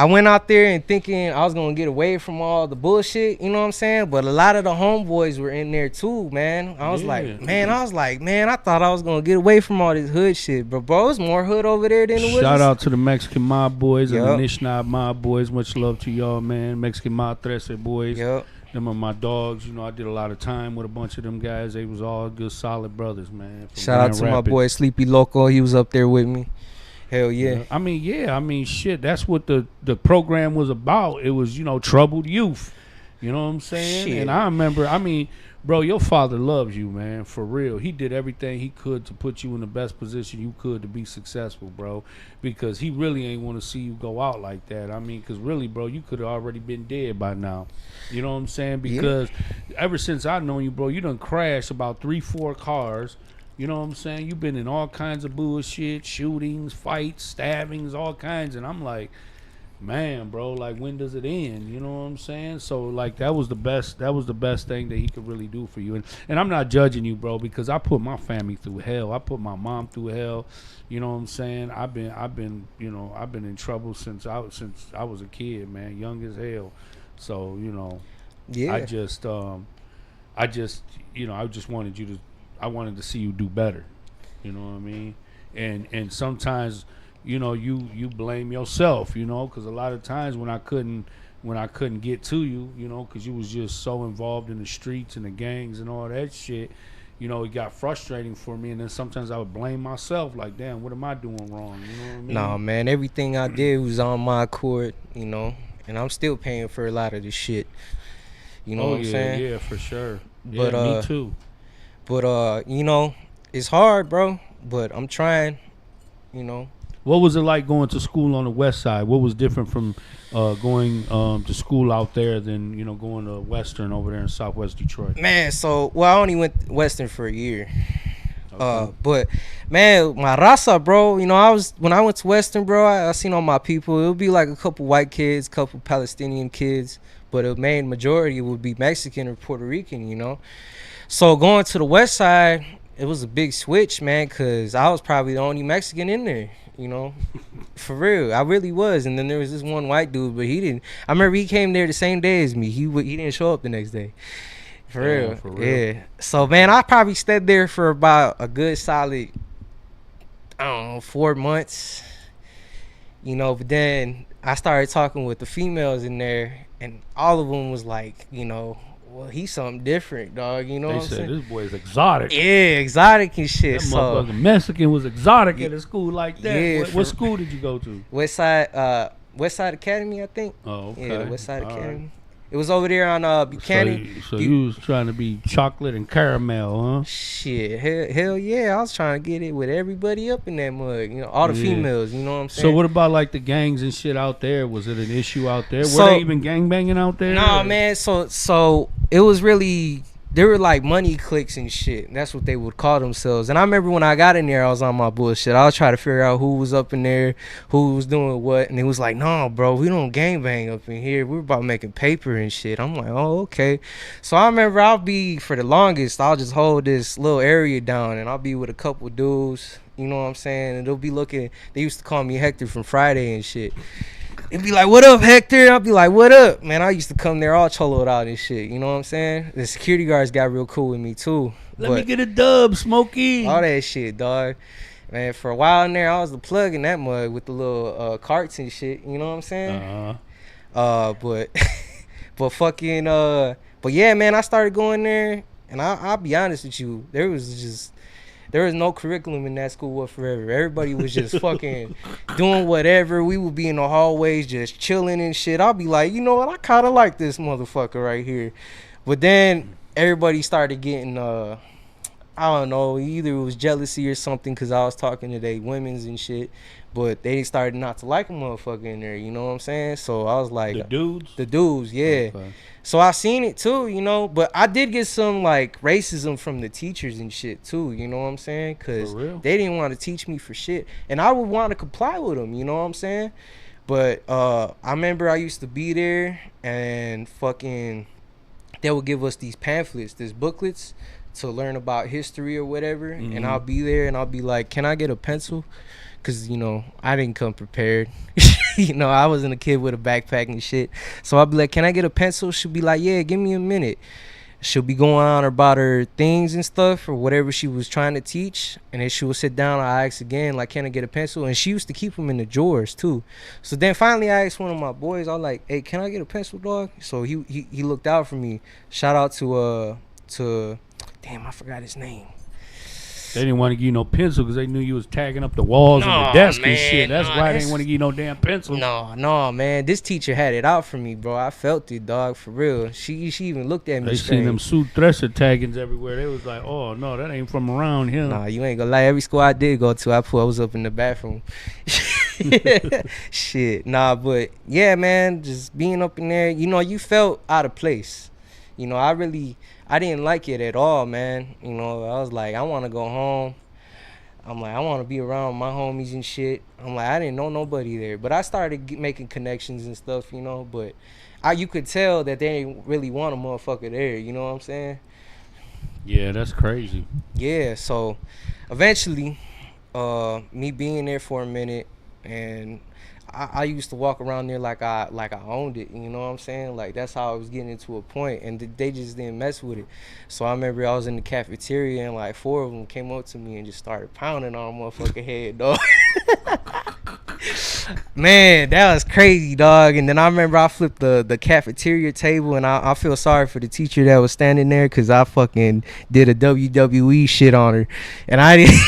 went out there and thinking I was gonna get away from all the bullshit. You know what I'm saying? But a lot of the homeboys were in there too, man. I was like, man, I thought I was gonna get away from all this hood shit, but bro, it's more hood over there than it was. Shout out to the Mexican mob boys and the Nishnab mob boys. Much love to y'all, man. Mexican mob 13 boys. Yep. Them are my dogs. I did a lot of time with a bunch of them guys. They was all good, solid brothers, man. Shout out to my boy Sleepy Loco. He was up there with me. Hell yeah. I mean, shit. That's what the program was about. It was, troubled youth. You know what I'm saying? Shit. And I remember, bro, your father loves you, man, for real. He did everything he could to put you in the best position you could to be successful, bro, because he really ain't want to see you go out like that. Because really, bro, you could have already been dead by now. You know what I'm saying? Because ever since I known you, bro, you done crashed about 3-4 cars. You know what I'm saying? You've been in all kinds of bullshit, shootings, fights, stabbings, all kinds. And I'm like, man, bro, like, when does it end? You know what I'm saying? So, like, that was the best thing that he could really do for you. And I'm not judging you, bro, because I put my family through hell. I put my mom through hell. You know what I'm saying? I've been in trouble since I was a kid, man, young as hell. So Yeah. I just I just wanted you to I wanted to see you do better. You know what I mean? And sometimes you blame yourself, because a lot of times when I couldn't get to you, because you was just so involved in the streets and the gangs and all that shit, it got frustrating for me. And then sometimes I would blame myself, like, damn, what am I doing wrong? You know what I mean? Nah, man, everything I did was on my accord, and I'm still paying for a lot of this shit. You know what I'm saying? Yeah, for sure. But me too. But it's hard, bro. But I'm trying. What was it like going to school on the west side? What was different from going to school out there than going to Western over there in Southwest Detroit? Man, I only went Western for a year. Okay. But man, my raza, bro. When I went to Western, bro, I seen all my people. It would be like a couple white kids, couple Palestinian kids, but the main majority would be Mexican or Puerto Rican. So going to the west side, it was a big switch, man, because I was probably the only Mexican in there. For real, I really was. And then there was this one white dude, but he didn't. I remember he came there the same day as me. He didn't show up the next day. For real. Yeah. So man, I probably stayed there for about a good solid, I don't know, 4 months. But then I started talking with the females in there, and all of them was like, well, he's something different, dog. You know they what I'm said saying? this boy is exotic. Yeah, exotic and shit. That motherfucking Mexican was exotic at a school like that. Yeah, What school did you go to? Westside Academy, I think. Oh, okay. Yeah, the Westside All Academy. right. It was over there on Buchanan. So you was trying to be chocolate and caramel, huh? Shit, hell yeah! I was trying to get it with everybody up in that mug. All the females. You know what I'm saying? So what about like the gangs and shit out there? Was it an issue out there? So, were they even gang banging out there? Nah, man. So it was really. They were like money cliques and shit. That's what they would call themselves. And I remember when I got in there, I was on my bullshit. I was trying to figure out who was up in there, who was doing what. And it was like, no, bro, we don't gangbang up in here. We're about making paper and shit. I'm like, oh, okay. So I remember for the longest, I'll just hold this little area down and I'll be with a couple dudes. You know what I'm saying? And they'll be looking. They used to call me Hector from Friday and shit. It'd be like, what up, Hector? I'll be like, what up? Man, I used to come there all choloed out and shit. You know what I'm saying? The security guards got real cool with me, too. Let me get a dub, Smokey. All that shit, dog. Man, for a while in there, I was the plug in that mug with the little carts and shit. You know what I'm saying? But yeah, man, I started going there. And I'll be honest with you. There was no curriculum in that school whatsoever. Everybody was just fucking doing whatever. We would be in the hallways just chilling and shit. I'll be like, you know what? I kind of like this motherfucker right here. But then everybody started getting, I don't know, either it was jealousy or something because I was talking to they women's and shit. But they started not to like a motherfucker in there. You know what I'm saying? So I was like. The dudes? The dudes, yeah. Okay. So I seen it too, but I did get some like racism from the teachers and shit too, you know what I'm saying? Because they didn't want to teach me for shit. And I would want to comply with them, you know what I'm saying? But I remember I used to be there and fucking they would give us these pamphlets, these booklets to learn about history or whatever. Mm-hmm. And I'll be there and I'll be like, can I get a pencil? Because, I didn't come prepared. I wasn't a kid with a backpack and shit. So I'll be like, can I get a pencil? She'll be like, yeah, give me a minute. She'll be going on about her things and stuff or whatever she was trying to teach. And then she will sit down. I ask again, like, can I get a pencil? And she used to keep them in the drawers, too. So then finally I asked one of my boys, I was like, hey, can I get a pencil, dog? So he looked out for me. Shout out to damn, I forgot his name. They didn't want to give you no pencil because they knew you was tagging up the walls and the desk and shit. That's why they didn't want to give you no damn pencil. No, man. This teacher had it out for me, bro. I felt it, dog, for real. She even looked at me They straight. seen them Sue Thresher taggings everywhere. They was like, oh, no, that ain't from around here. Nah, you ain't gonna lie. Every school I did go to, I was up in the bathroom. Shit. Nah, but yeah, man, just being up in there, you felt out of place. I didn't like it at all, man. I was like, I want to go home. I'm like, I want to be around my homies and shit. I'm like, I didn't know nobody there. But I started making connections and stuff, But you could tell that they didn't really want a motherfucker there, you know what I'm saying? Yeah, that's crazy. Yeah, so eventually, me being there for a minute, and I used to walk around there like I owned it, you know what I'm saying? Like that's how I was getting into a point, and they just didn't mess with it. So I remember I was in the cafeteria and like 4 of them came up to me and just started pounding on my motherfucking head, dog. Man, that was crazy, dog. And then I remember I flipped the cafeteria table, and I feel sorry for the teacher that was standing there because I fucking did a WWE shit on her, and I didn't.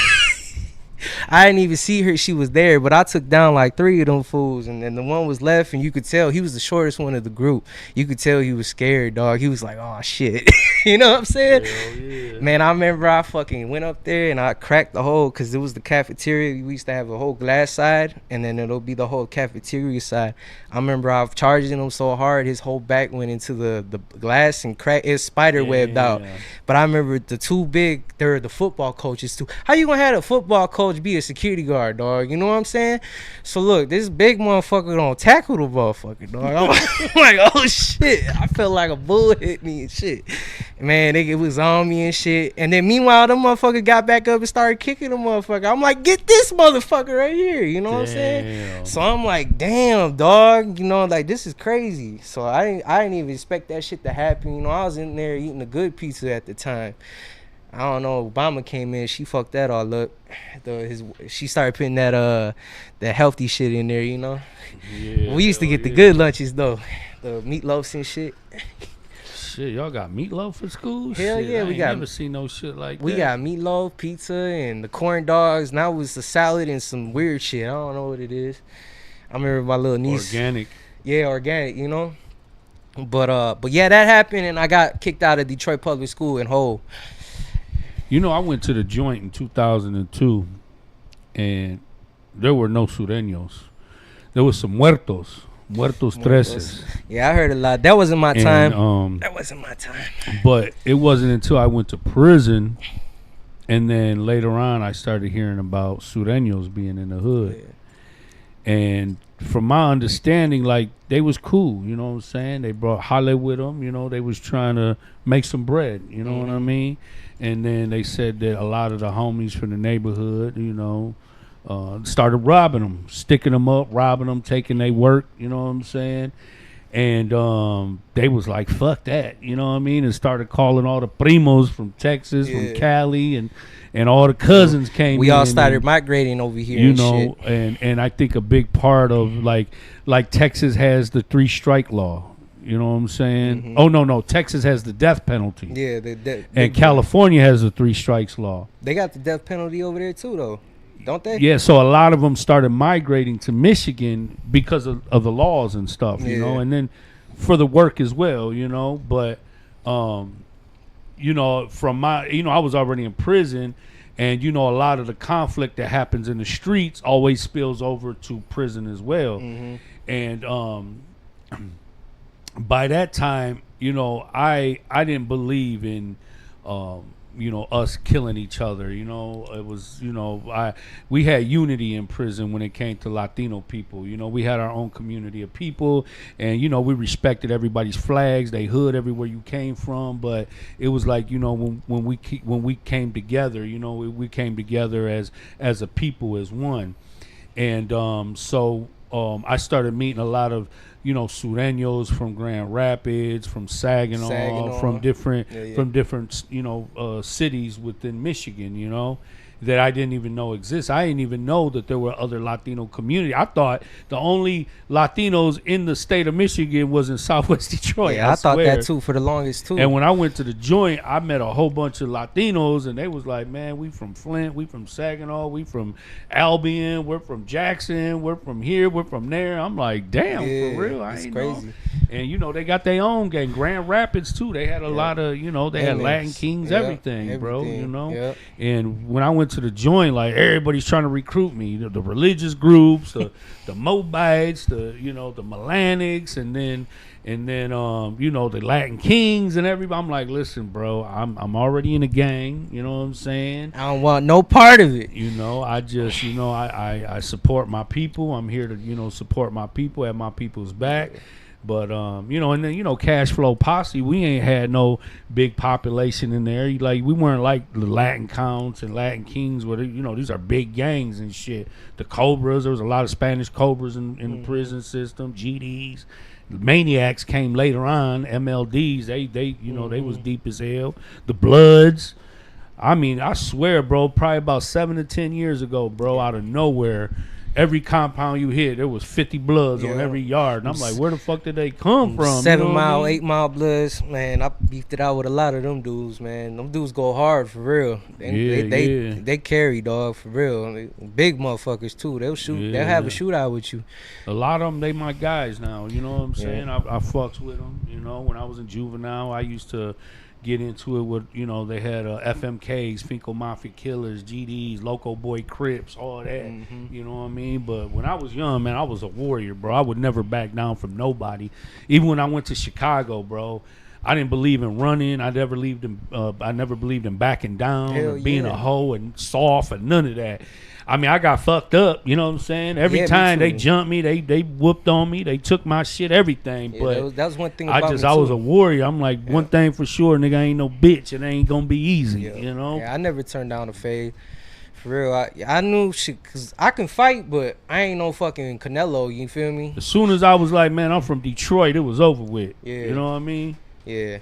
I didn't even see her. She was there, but I took down like 3 of them fools, and then the one was left, and you could tell he was the shortest one of the group. You could tell he was scared, dog. He was like, "Oh shit," you know what I'm saying? Hell yeah. Man, I remember I fucking went up there and I cracked the hole because it was the cafeteria. We used to have a whole glass side, and then it'll be the whole cafeteria side. I remember I charged him so hard, his whole back went into the glass and cracked. It spider webbed out. But I remember the 2 big, they're the football coaches too. How you gonna have a football coach be a security guard, dog? You know what I'm saying? So look, this big motherfucker don't tackle the motherfucker, dog. I'm like, oh shit. I felt like a bull hit me and shit. Man, it was on me and shit. And then meanwhile, the motherfucker got back up and started kicking the motherfucker. I'm like, get this motherfucker right here. You know what I'm saying? So I'm like, damn, dog. You know, like this is crazy. So I didn't even expect that shit to happen. You know, I was in there eating a good pizza at the time. I don't know. Obama came in. She fucked that all up. She started putting that healthy shit in there. You know. Yeah, we used to get the good lunches though, the meatloafs and shit. Shit, y'all got meatloaf for school? Hell shit, yeah, I we ain't got. never seen no shit like We that. got meatloaf, pizza, and the corn dogs. Now it was the salad and some weird shit. I don't know what it is. I remember my little niece. Organic. Yeah, organic. You know. But yeah, that happened, and I got kicked out of Detroit Public School in Whole. You know, I went to the joint in 2002, and there were no sureños. There was some muertos treces. Yeah, I heard a lot. That wasn't my time. And, That wasn't my time. but it wasn't until I went to prison, and then later on, I started hearing about sureños being in the hood. Yeah. And from my understanding, like, they was cool, you know what I'm saying? They brought Halle with them, you know, they was trying to make some bread, you know what I mean? And then they said that a lot of the homies from the neighborhood, you know, started robbing them, sticking them up, robbing them, taking their work, you know what I'm saying? And they was like, fuck that, you know what I mean? And started calling all the primos from Texas, from Cali, and all the cousins came. We all in started and, migrating over here, you and know, shit. and I think a big part of like Texas has the 3-strike law. You know what I'm saying? Mm-hmm. Oh no, Texas has the death penalty. Yeah, and California has the 3 strikes law. They got the death penalty over there too, though, don't they? Yeah, so a lot of them started migrating to Michigan because of the laws and stuff, you know, and then for the work as well, you know. But you know, from my, you know, I was already in prison. And, you know, a lot of the conflict that happens in the streets always spills over to prison as well. Mm-hmm. And by that time, you know, I didn't believe in, you know, us killing each other. You know, it was, you know, we had unity in prison when it came to Latino people. You know, we had our own community of people, and, you know, we respected everybody's flags, they hood, everywhere you came from. But it was like, you know, when we came together, you know, we came together as a people, as one. And so I started meeting a lot of, you know, sureños from Grand Rapids, from Saginaw. from different, you know, cities within Michigan, you know, that I didn't even know exist. I didn't even know that there were other Latino community. I thought the only Latinos in the state of Michigan was in Southwest Detroit. Yeah, I thought that too for the longest too. And when I went to the joint, I met a whole bunch of Latinos, and they was like, man, we from Flint, we from Saginaw, we from Albion, we're from Jackson, we're from here, we're from there. I'm like, damn, for real? I ain't crazy. Know. And, you know, they got their own gang. Grand Rapids, too. They had a lot of, you know, they had Latin Kings, everything, bro, you know. Yep. And when I went to the joint, like, everybody's trying to recruit me. The religious groups, the Moabites, you know, the Melanics, and then you know, the Latin Kings and everybody. I'm like, listen, bro, I'm already in a gang, you know what I'm saying? I don't want no part of it. You know, I just, you know, I support my people. I'm here to, you know, support my people, have my people's back. But you know, and then Cash Flow Posse, we ain't had no big population in there. Like we weren't like the Latin Counts and Latin Kings, where these are big gangs and shit. The Cobras, there was a lot of Spanish Cobras in the prison system. GDs, Maniacs came later on. MLDs, they they was deep as hell. The Bloods. I mean, I swear, bro, probably about 7 to 10 years ago, bro, out of nowhere, every compound you hit, there was 50 Bloods on every yard. And I'm like, where the fuck did they come from? 7 mile, 8 mile Bloods, man. I beefed it out with a lot of them dudes, man. Them dudes go hard for real. They carry, dog, for real. Big motherfuckers too. They'll shoot. They'll have a shootout with you. A lot of them, they my guys now. You know what I'm saying? I fucks with them. You know, when I was in juvenile, I used to get into it with, they had FMKs, Finkel Mafia Killers, GDs, Loco Boy Crips, all that. You know what I mean? But when I was young, man, I was a warrior, bro. I would never back down from nobody. Even when I went to Chicago, bro, I didn't believe in running. I never believed in backing down or being a hoe and soft and none of that. I mean, I got fucked up, you know what I'm saying? Every time they jumped me, they whooped on me, they took my shit, everything. Yeah, but that was one thing about me I was a warrior. I'm like, one thing for sure, nigga, I ain't no bitch. It ain't gonna be easy, you know? Yeah, I never turned down a fade. For real, I knew shit, because I can fight, but I ain't no fucking Canelo, you feel me? As soon as I was like, man, I'm from Detroit, it was over with. Yeah. You know what I mean? Yeah.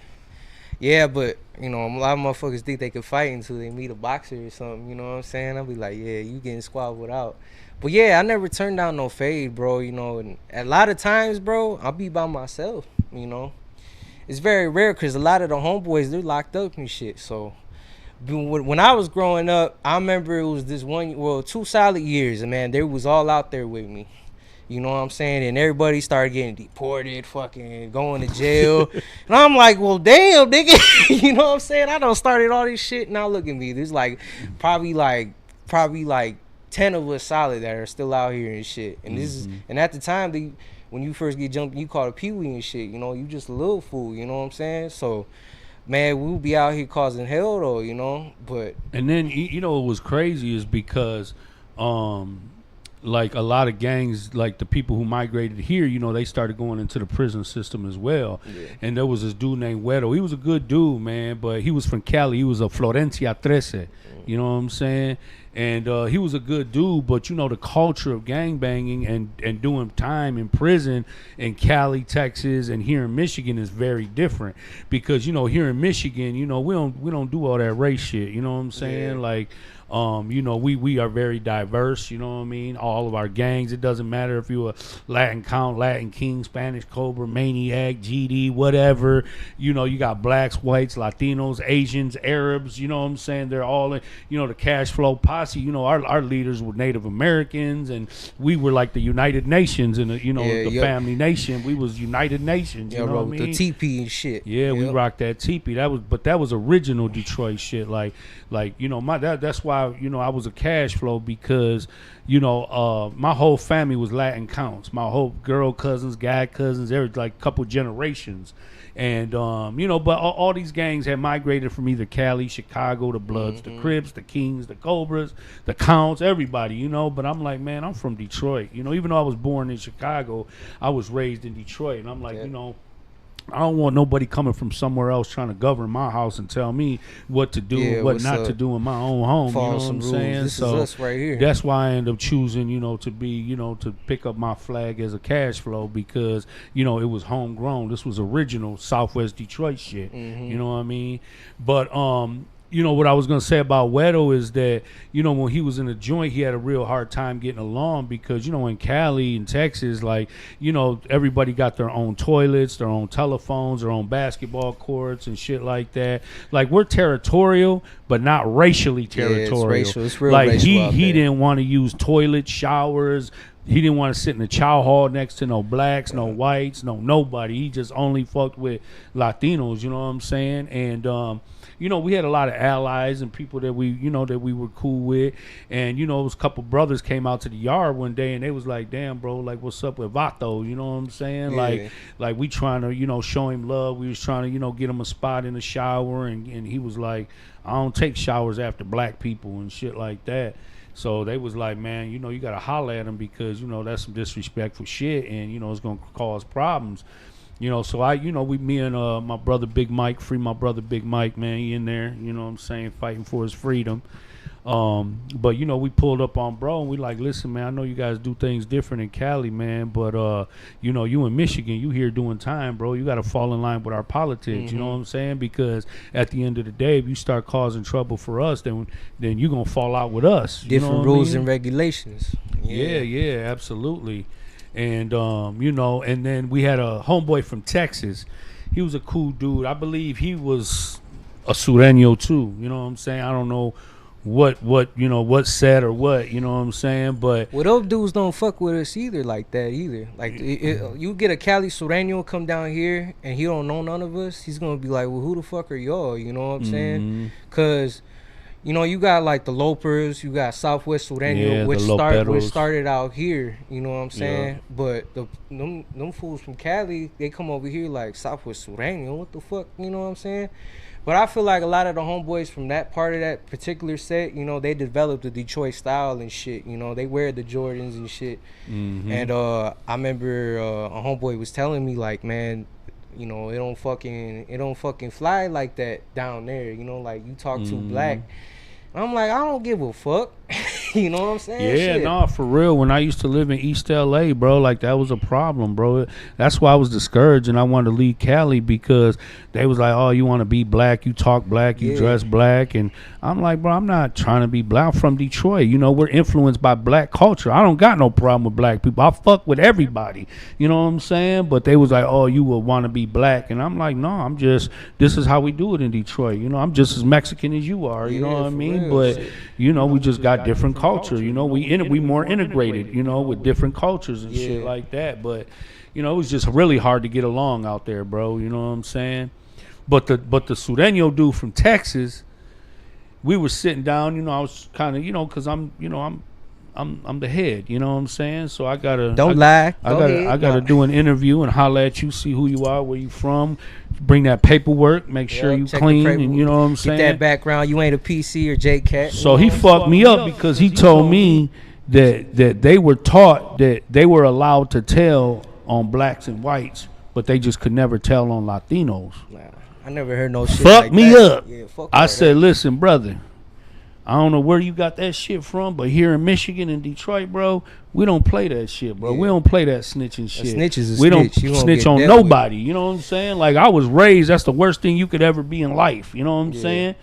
Yeah, but, a lot of motherfuckers think they can fight until they meet a boxer or something, you know what I'm saying? I'll be like, yeah, you getting squabbled out. But, yeah, I never turned down no fade, bro, and a lot of times, bro, I'll be by myself, It's very rare because a lot of the homeboys, they're locked up and shit, so when I was growing up, I remember it was this 2 solid years, and, man, they was all out there with me. You know what I'm saying? And everybody started getting deported, fucking going to jail. And I'm like, well, damn, nigga. You know what I'm saying? I done started all this shit. Now look at me. There's probably 10 of us solid that are still out here and shit. And this is, and at the time, when you first get jumped, you call a peewee and shit. You just a little fool. You know what I'm saying? So, man, we'll be out here causing hell though. But and then what was crazy is because like a lot of gangs, like the people who migrated here, they started going into the prison system as well. Yeah. And there was this dude named Wedo. He was a good dude, man, but he was from Cali. He was a Florencia 13. You know what I'm saying? And he was a good dude, but the culture of gangbanging and doing time in prison in Cali, Texas, and here in Michigan is very different. Because here in Michigan, we don't do all that race shit. You know what I'm saying? Yeah. Like, we are very diverse, you know what I mean? All of our gangs, it doesn't matter if you're a Latin Count, Latin King, Spanish Cobra, Maniac, GD, whatever. You got blacks, whites, Latinos, Asians, Arabs, you know what I'm saying? They're all in, the Cash Flow Posse, our leaders were Native Americans, and we were like the United Nations and the family nation. We was United Nations, you know what I mean? The teepee and shit. Yeah, we rocked that teepee. That was original Detroit shit. That's why I was a Cash Flow because my whole family was Latin Counts. My whole girl cousins, guy cousins, every couple generations, and but all these gangs had migrated from either Cali, Chicago, the Bloods, the Crips, the Kings, the Cobras, the Counts, everybody. But I'm like, man, I'm from Detroit. Even though I was born in Chicago, I was raised in Detroit, and I'm like, I don't want nobody coming from somewhere else trying to govern my house and tell me what to do and what not to do in my own home. Follow you know what I'm rules. saying? This is us right here. That's why I ended up choosing, to be, to pick up my flag as a Cash Flow because, it was homegrown. This was original Southwest Detroit shit. You know what I mean? But what I was going to say about Wedo is that, when he was in the joint, he had a real hard time getting along because, in Cali and Texas, everybody got their own toilets, their own telephones, their own basketball courts and shit like that. Like, we're territorial, but not racially territorial. Yeah, it's racial. It's real racial out he there. didn't want to use toilets, showers. He didn't want to sit in the chow hall next to no blacks, no whites, no nobody. He just only fucked with Latinos, you know what I'm saying? And, we had a lot of allies and people that we were cool with. And, it was a couple brothers came out to the yard one day and they was like, damn, bro, like, what's up with Vato? You know what I'm saying? Yeah. Like we trying to, show him love. We was trying to, get him a spot in the shower. And he was like, I don't take showers after black people and shit like that. So they was like, man, you know, you gotta holler at him because you know that's some disrespectful shit, and you know it's gonna cause problems. You know, so me and my brother Big Mike, free my brother Big Mike, man, he in there, you know what I'm saying, fighting for his freedom. But you know, we pulled up on bro and we like, listen, man, I know you guys do things different in Cali, man, but you know, you in Michigan, you here doing time, bro. You gotta fall in line with our politics, you know what I'm saying? Because at the end of the day, if you start causing trouble for us, then you gonna fall out with us. Different rules and regulations. Yeah, absolutely. And you know, and then we had a homeboy from Texas. He was a cool dude. I believe he was a Sureño too. You know what I'm saying? I don't know what you know, what said or what, you know what I'm saying? But well, those dudes don't fuck with us either like that either. Like you get a Cali Sureño come down here and he don't know none of us, he's gonna be like, well, who the fuck are y'all? You know what I'm saying? Cause you know, you got like the Lopers, you got Southwest Sureño, which started out here, you know what I'm saying? Yeah. But them fools from Cali, they come over here like Southwest Sureño, what the fuck, you know what I'm saying? But I feel like a lot of the homeboys from that part of that particular set, you know, they developed the Detroit style and shit, you know, they wear the Jordans and shit. And I remember a homeboy was telling me like, man, you know, it don't fucking fly like that down there, you know, like you talk too black. I'm like, I don't give a fuck. You know what I'm saying? Yeah, no, for real. When I used to live in East LA, bro, like that was a problem, bro. That's why I was discouraged and I wanted to leave Cali because they was like, oh, you want to be black, you talk black, you dress black. And I'm like, bro, I'm not trying to be black. I'm from Detroit. You know, we're influenced by black culture. I don't got no problem with black people. I fuck with everybody. You know what I'm saying? But they was like, oh, you would want to be black. And I'm like, no, this is how we do it in Detroit. You know, I'm just as Mexican as you are. You know what I mean? But, you know, we just got different culture. You know, we more integrated, you know, with different cultures and shit like that. But, you know, it was just really hard to get along out there, bro. You know what I'm saying? But the Sureño dude from Texas, we were sitting down, you know, I was kind of, you know, because I'm the head, you know what I'm saying? So I gotta I gotta do an interview and holler at you, see who you are, where you from, bring that paperwork, make sure you clean, and you know what I'm saying? Get that background, you ain't a PC or JCat. So he fucked me up because he told me that they were taught that they were allowed to tell on blacks and whites, but they just could never tell on Latinos. Nah, I never heard no shit fuck like me that. Up. Yeah, fuck I said, listen, brother, I don't know where you got that shit from, but here in Michigan and Detroit, bro, we don't play that shit, bro. We don't play that snitching shit. Snitch is a we snitch. don't snitch on nobody. You know what I'm saying? Like, I was raised, that's the worst thing you could ever be in life. You know what I'm saying?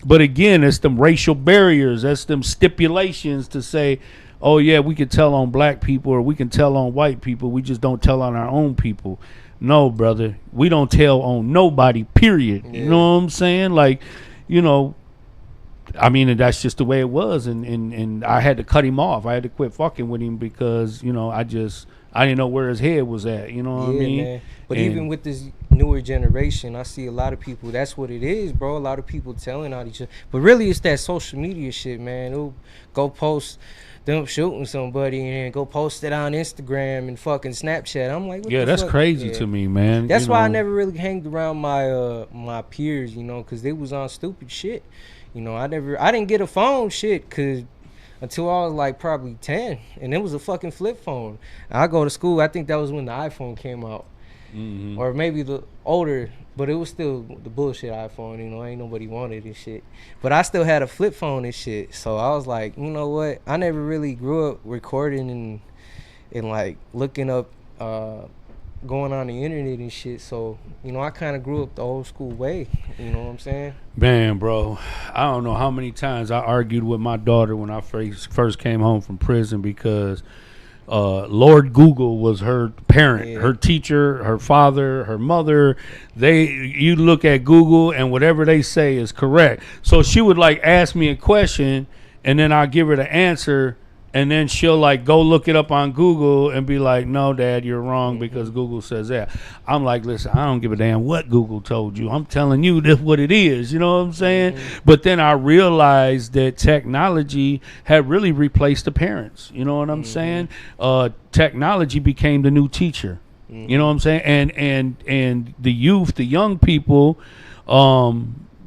But again, it's them racial barriers. That's them stipulations to say, oh, yeah, we can tell on black people or we can tell on white people. We just don't tell on our own people. No, brother. We don't tell on nobody, period. You know what I'm saying? Like, you know, I mean, and that's just the way it was, and I had to cut him off. I had to quit fucking with him because, you know, I didn't know where his head was at. You know what I mean? Man. But even with this newer generation, I see a lot of people. That's what it is, bro. A lot of people telling on each other, but really, it's that social media shit, man. They'll go post them shooting somebody and go post it on Instagram and fucking Snapchat. I'm like, what the that's fuck? crazy to me, man. That's why I never really hanged around my peers, you know, because they was on stupid shit. You know, I didn't get a phone shit until I was like probably 10, and it was a fucking flip phone. I go to school, I think that was when the iPhone came out, or maybe the older, but it was still the bullshit iPhone, you know, ain't nobody wanted this shit. But I still had a flip phone and shit, so I was like, you know what, I never really grew up recording and like looking up going on the internet and shit, so you know I kind of grew up the old school way, you know what I'm saying? Man, bro, I don't know how many times I argued with my daughter when I first came home from prison because Lord Google was her parent, her teacher, her father, her mother. You look at Google and whatever they say is correct. So she would like ask me a question and then I'll give her the answer. And then she'll like go look it up on Google and be like, no, Dad, you're wrong because Google says that. I'm like, listen, I don't give a damn what Google told you. I'm telling you this what it is. You know what I'm saying? But then I realized that technology had really replaced the parents. You know what I'm saying? Technology became the new teacher. You know what I'm saying? And the youth, the young people,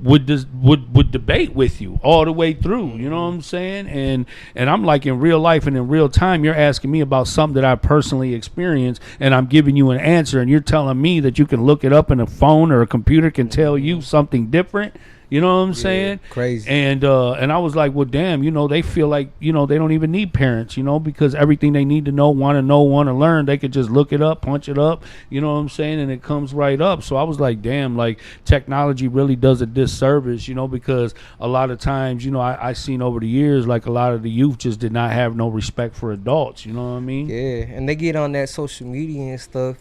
would debate with you all the way through. You know what I'm saying? And I'm like, in real life and in real time, you're asking me about something that I personally experienced, and I'm giving you an answer, and you're telling me that you can look it up in a phone or a computer can tell you something different. You know what I'm saying? Crazy. And I was like, well, damn, they feel like, they don't even need parents, because everything they need to know, want to learn, they could just look it up, punch it up, you know what I'm saying? And it comes right up. So I was like, damn, like technology really does a disservice, because a lot of times, I seen over the years, like a lot of the youth just did not have no respect for adults. You know what I mean? Yeah. And they get on that social media and stuff.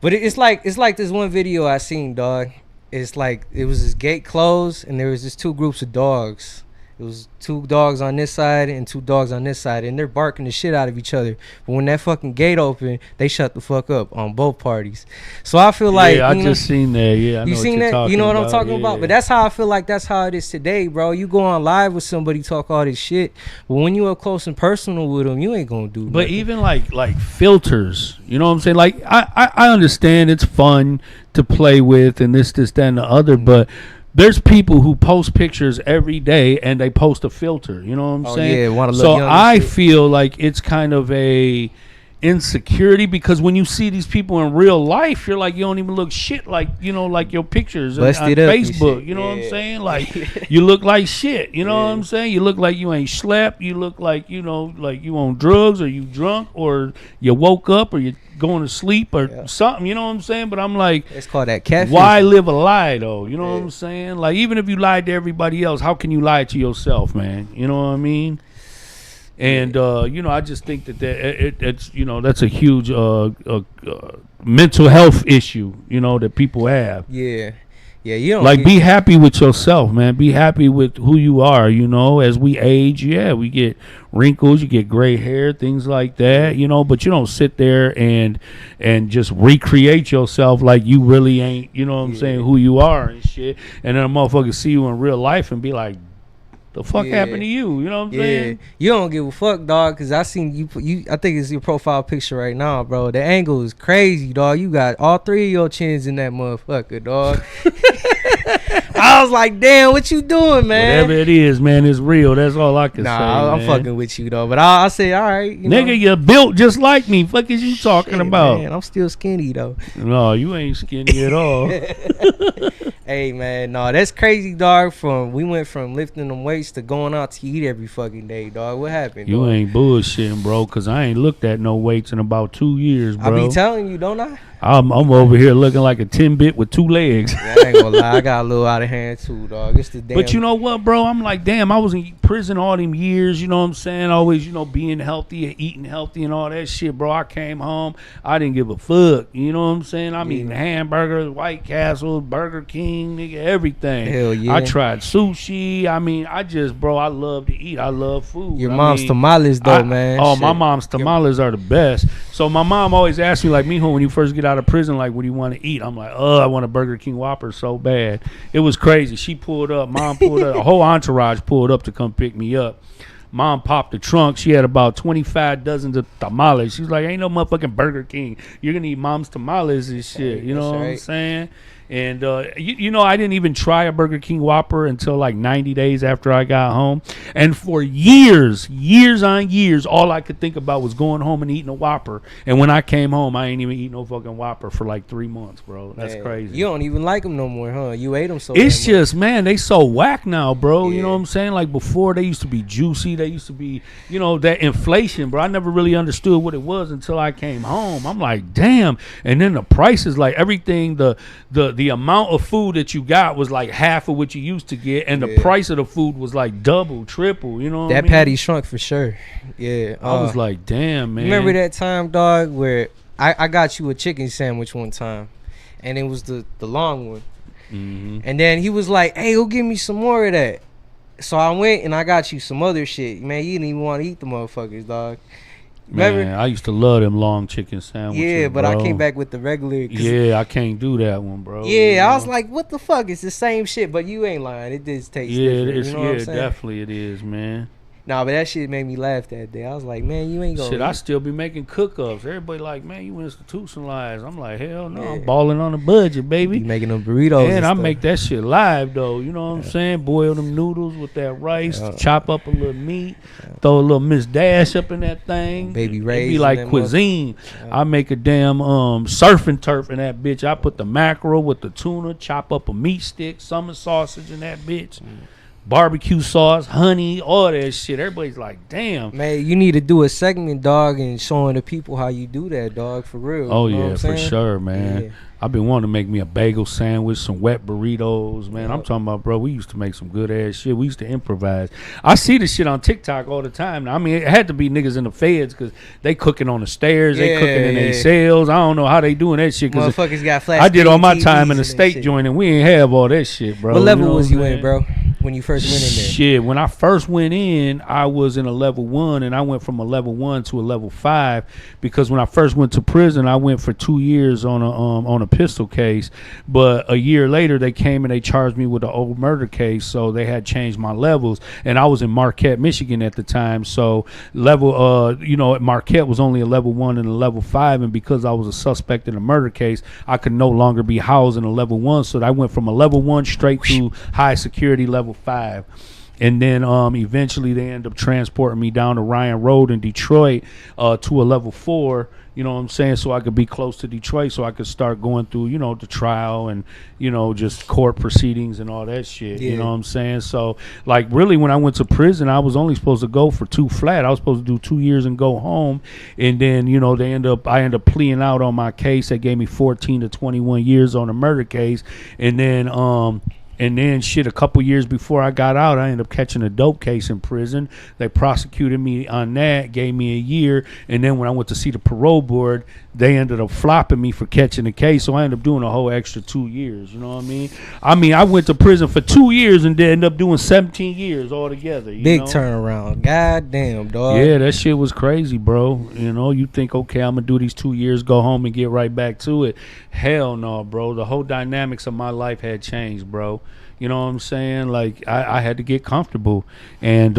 But it's like this one video I seen, dog. It's like it was this gate closed and there was just two groups of dogs. It was two dogs on this side and two dogs on this side, and they're barking the shit out of each other. But when that fucking gate opened, they shut the fuck up on both parties. So I feel like, I just seen that. Yeah, I know you seen that? You know what I'm talking about? But that's how I feel like that's how it is today, bro. You go on live with somebody, talk all this shit, but when you up close and personal with them, you ain't gonna do. But nothing. even like filters, you know what I'm saying? Like I understand it's fun to play with and this, that, and the other, but there's people who post pictures every day and they post a filter. You know what I'm saying? Yeah, wanna look so young I and shit. feel like it's kind of a insecurity, because when you see these people in real life, you're like, you don't even look shit like, like your pictures on Facebook. You know what I'm saying? Like you look like shit. You know what I'm saying? You look like you ain't slept. You look like, like you on drugs, or you drunk, or you woke up, or you going to sleep, or something. You know what I'm saying? But I'm like, it's called that catfish. Why live a lie though? You know what I'm saying? Like, even if you lied to everybody else, how can you lie to yourself, man? You know what I mean? And I just think that it's that's a huge mental health issue, that people have. Yeah, you don't like be happy with yourself, man. Be happy with who you are. As we age, we get wrinkles, you get gray hair, things like that. But you don't sit there and just recreate yourself like you really ain't. You know what I'm saying? Who you are and shit. And then a motherfucker see you in real life and be like, the fuck happened to you? You know what I'm saying? You don't give a fuck, dog, because I seen you. I think it's your profile picture right now, bro. The angle is crazy, dog. You got all three of your chins in that motherfucker, dog. I was like, damn, what you doing, man? Whatever it is, man, it's real. That's all I can say. I'm fucking with you, though. But I say, all right, nigga, you built just like me. Fuck is you talking about? Man, I'm still skinny though. No, you ain't skinny at all. Hey, man, no, that's crazy, dog. We went from lifting them weights to going out to eat every fucking day, dog. What happened? You dog? Ain't bullshitting, bro, because I ain't looked at no weights in about 2 years, bro. I be telling you, don't I? I'm over here looking like a 10-bit with 2 legs. Yeah, I ain't gonna lie, I got a little out of hand too, dog. It's the damn. But you know what, bro? I'm like, damn, I was in prison all them years, you know what I'm saying? Always, being healthy and eating healthy and all that shit, bro. I came home, I didn't give a fuck, you know what I'm saying? I'm eating hamburgers, White Castle, Burger King, nigga, everything. Hell yeah. I tried sushi. I mean, I love to eat. I love food. Your mom's tamales, though, man. Oh, shit. My mom's tamales are the best. So my mom always asked me, like, mijo, when you first get out of prison, like, what do you want to eat? I'm like, I want a Burger King Whopper so bad. It was crazy. She pulled up. Mom pulled up. A whole entourage pulled up to come pick me up. Mom popped the trunk. She had about 25 dozens of tamales. She's like, ain't no motherfucking Burger King. You're going to eat mom's tamales and shit. You know what I'm saying? And, I didn't even try a Burger King Whopper until like 90 days after I got home. And for years on years, all I could think about was going home and eating a Whopper. And when I came home, I ain't even eating no fucking Whopper for like 3 months, bro. That's crazy. You don't even like them no more, huh? You ate them so It's just, man, they so whack now, bro. Yeah. You know what I'm saying? Like before, they used to be juicy. They used to be, that inflation, bro. I never really understood what it was until I came home. I'm like, damn. And then the prices, like everything, the amount of food that you got was like half of what you used to get, and the price of the food was like double, triple. You know what I mean? Patty shrunk for sure. Yeah, I was like, damn, man. Remember that time, dog, where I got you a chicken sandwich one time, and it was the long one, and then he was like, "Hey, go give me some more of that." So I went and I got you some other shit. Man, you didn't even want to eat the motherfuckers, dog. Remember? Man, I used to love them long chicken sandwiches. Yeah, but bro. I came back with the regular. Yeah, I can't do that one, bro. Yeah, I was like, what the fuck? It's the same shit, but you ain't lying. It does taste different. It's, you know what I'm saying? Definitely it is, man. Nah, but that shit made me laugh that day. I was like, man, you ain't gonna. Shit, I still be making cook-ups. Everybody like, man, you institutionalized. I'm like, hell no, Yeah. I'm balling on a budget, baby. be making them burritos. And I stuff. make that shit live though. You know what I'm saying? Boil them noodles with that rice, chop up a little meat, throw a little Miss Dash up in that thing. Baby It Ray's be in like that cuisine. I make a damn surf and turf in that bitch. I put the mackerel with the tuna, chop up a meat stick, summer sausage in that bitch. Barbecue sauce, honey, all that shit. Everybody's like, damn. Man, you need to do a segment, dog, and showing the people how you do that, dog, for real. Oh, you know yeah, what I'm for saying? sure, man. Yeah. I've been wanting to make me a bagel sandwich, some wet burritos, man. I'm talking about, bro, we used to make some good ass shit. We used to improvise. I see this shit on TikTok all the time. Now, I mean, it had to be niggas in the feds because they cooking on the stairs. They cooking in their cells. I don't know how they doing that shit. Cause Motherfuckers got flash. I did all my TVs time in the and state shit. joint, and we ain't have all that shit, bro. What level know was what you I'm in, saying? bro, when you first went in there? Shit, when I first went in, I was in a level 1, and I went from a level 1 to a level 5 because when I first went to prison, I went for 2 years on a pistol case. But a year later, they came and they charged me with an old murder case, so they had changed my levels. And I was in Marquette, Michigan at the time, so Marquette was only a level 1 and a level 5, and because I was a suspect in a murder case, I could no longer be housed in a level 1. So I went from a level 1 straight to high security level 5. And then eventually they end up transporting me down to Ryan Road in Detroit to a level 4, you know what I'm saying, so I could be close to Detroit so I could start going through, you know, the trial and, you know, just court proceedings and all that shit, you know what I'm saying? So, like, really when I went to prison, I was only supposed to go for 2 flat. I was supposed to do 2 years and go home. And then, you know, I end up pleading out on my case. They gave me 14 to 21 years on a murder case. And then shit, a couple years before I got out, I ended up catching a dope case in prison. They prosecuted me on that, gave me a year, and then when I went to see the parole board, they ended up flopping me for catching the case, so I ended up doing a whole extra 2 years, you know what I mean? I went to prison for 2 years and then ended up doing 17 years altogether. Big turnaround. God damn, dog. Yeah, that shit was crazy, bro. You know, you think, okay, I'm going to do these 2 years, go home and get right back to it. Hell no, bro. The whole dynamics of my life had changed, bro. You know what I'm saying? Like I had to get comfortable, and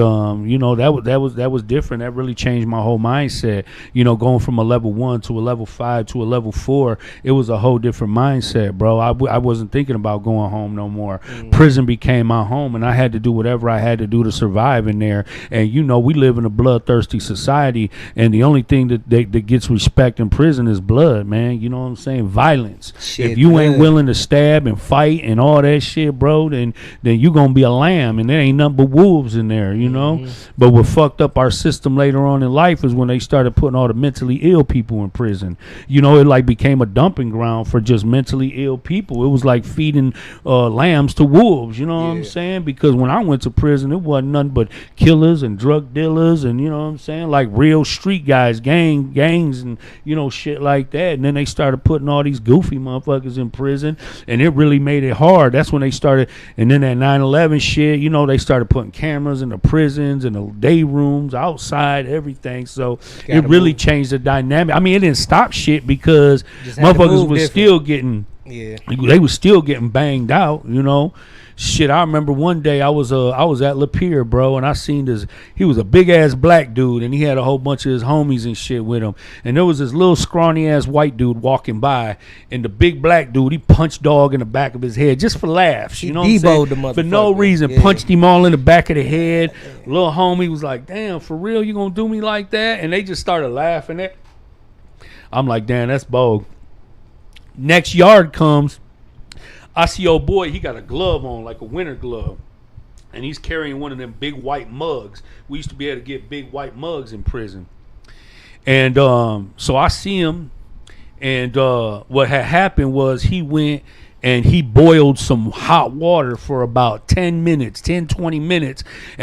you know that was different. That really changed my whole mindset. You know, going from a level 1 to a level 5 to a level 4, it was a whole different mindset, bro. I wasn't thinking about going home no more. Prison became my home, and I had to do whatever I had to do to survive in there. And you know, we live in a bloodthirsty society, and the only thing that gets respect in prison is blood, man. You know what I'm saying? Violence. Shit, if you ain't blood. willing to stab and fight and all that shit, bro, then you gonna be a lamb, and there ain't nothing but wolves in there, you know. But what fucked up our system later on in life is when they started putting all the mentally ill people in prison. You know, it like became a dumping ground for just mentally ill people. It was like feeding lambs to wolves, you know what I'm saying? Because when I went to prison, it wasn't nothing but killers and drug dealers and, you know what I'm saying, like real street guys, gangs and, you know, shit like that. And then they started putting all these goofy motherfuckers in prison, and it really made it hard. That's when they started. And then that 9/11 shit, you know, they started putting cameras in the prisons and the day rooms, outside, everything. So it really changed the dynamic. I mean, it didn't stop shit because motherfuckers was still getting, they was still getting banged out, you know. Shit, I remember one day I was at Lapeer, bro, and I seen this. He was a big ass black dude, and he had a whole bunch of his homies and shit with him. And there was this little scrawny ass white dude walking by, and the big black dude, he punched dog in the back of his head just for laughs. You know what I'm saying? The for no reason, punched him all in the back of the head. Little homie was like, "Damn, for real, you gonna do me like that?" And they just started laughing at. I'm like, "Damn, that's bold." Next yard comes. I see old boy, he got a glove on, like a winter glove. And he's carrying one of them big white mugs. We used to be able to get big white mugs in prison. And so I see him. And what had happened was he went and he boiled some hot water for about 20 minutes. And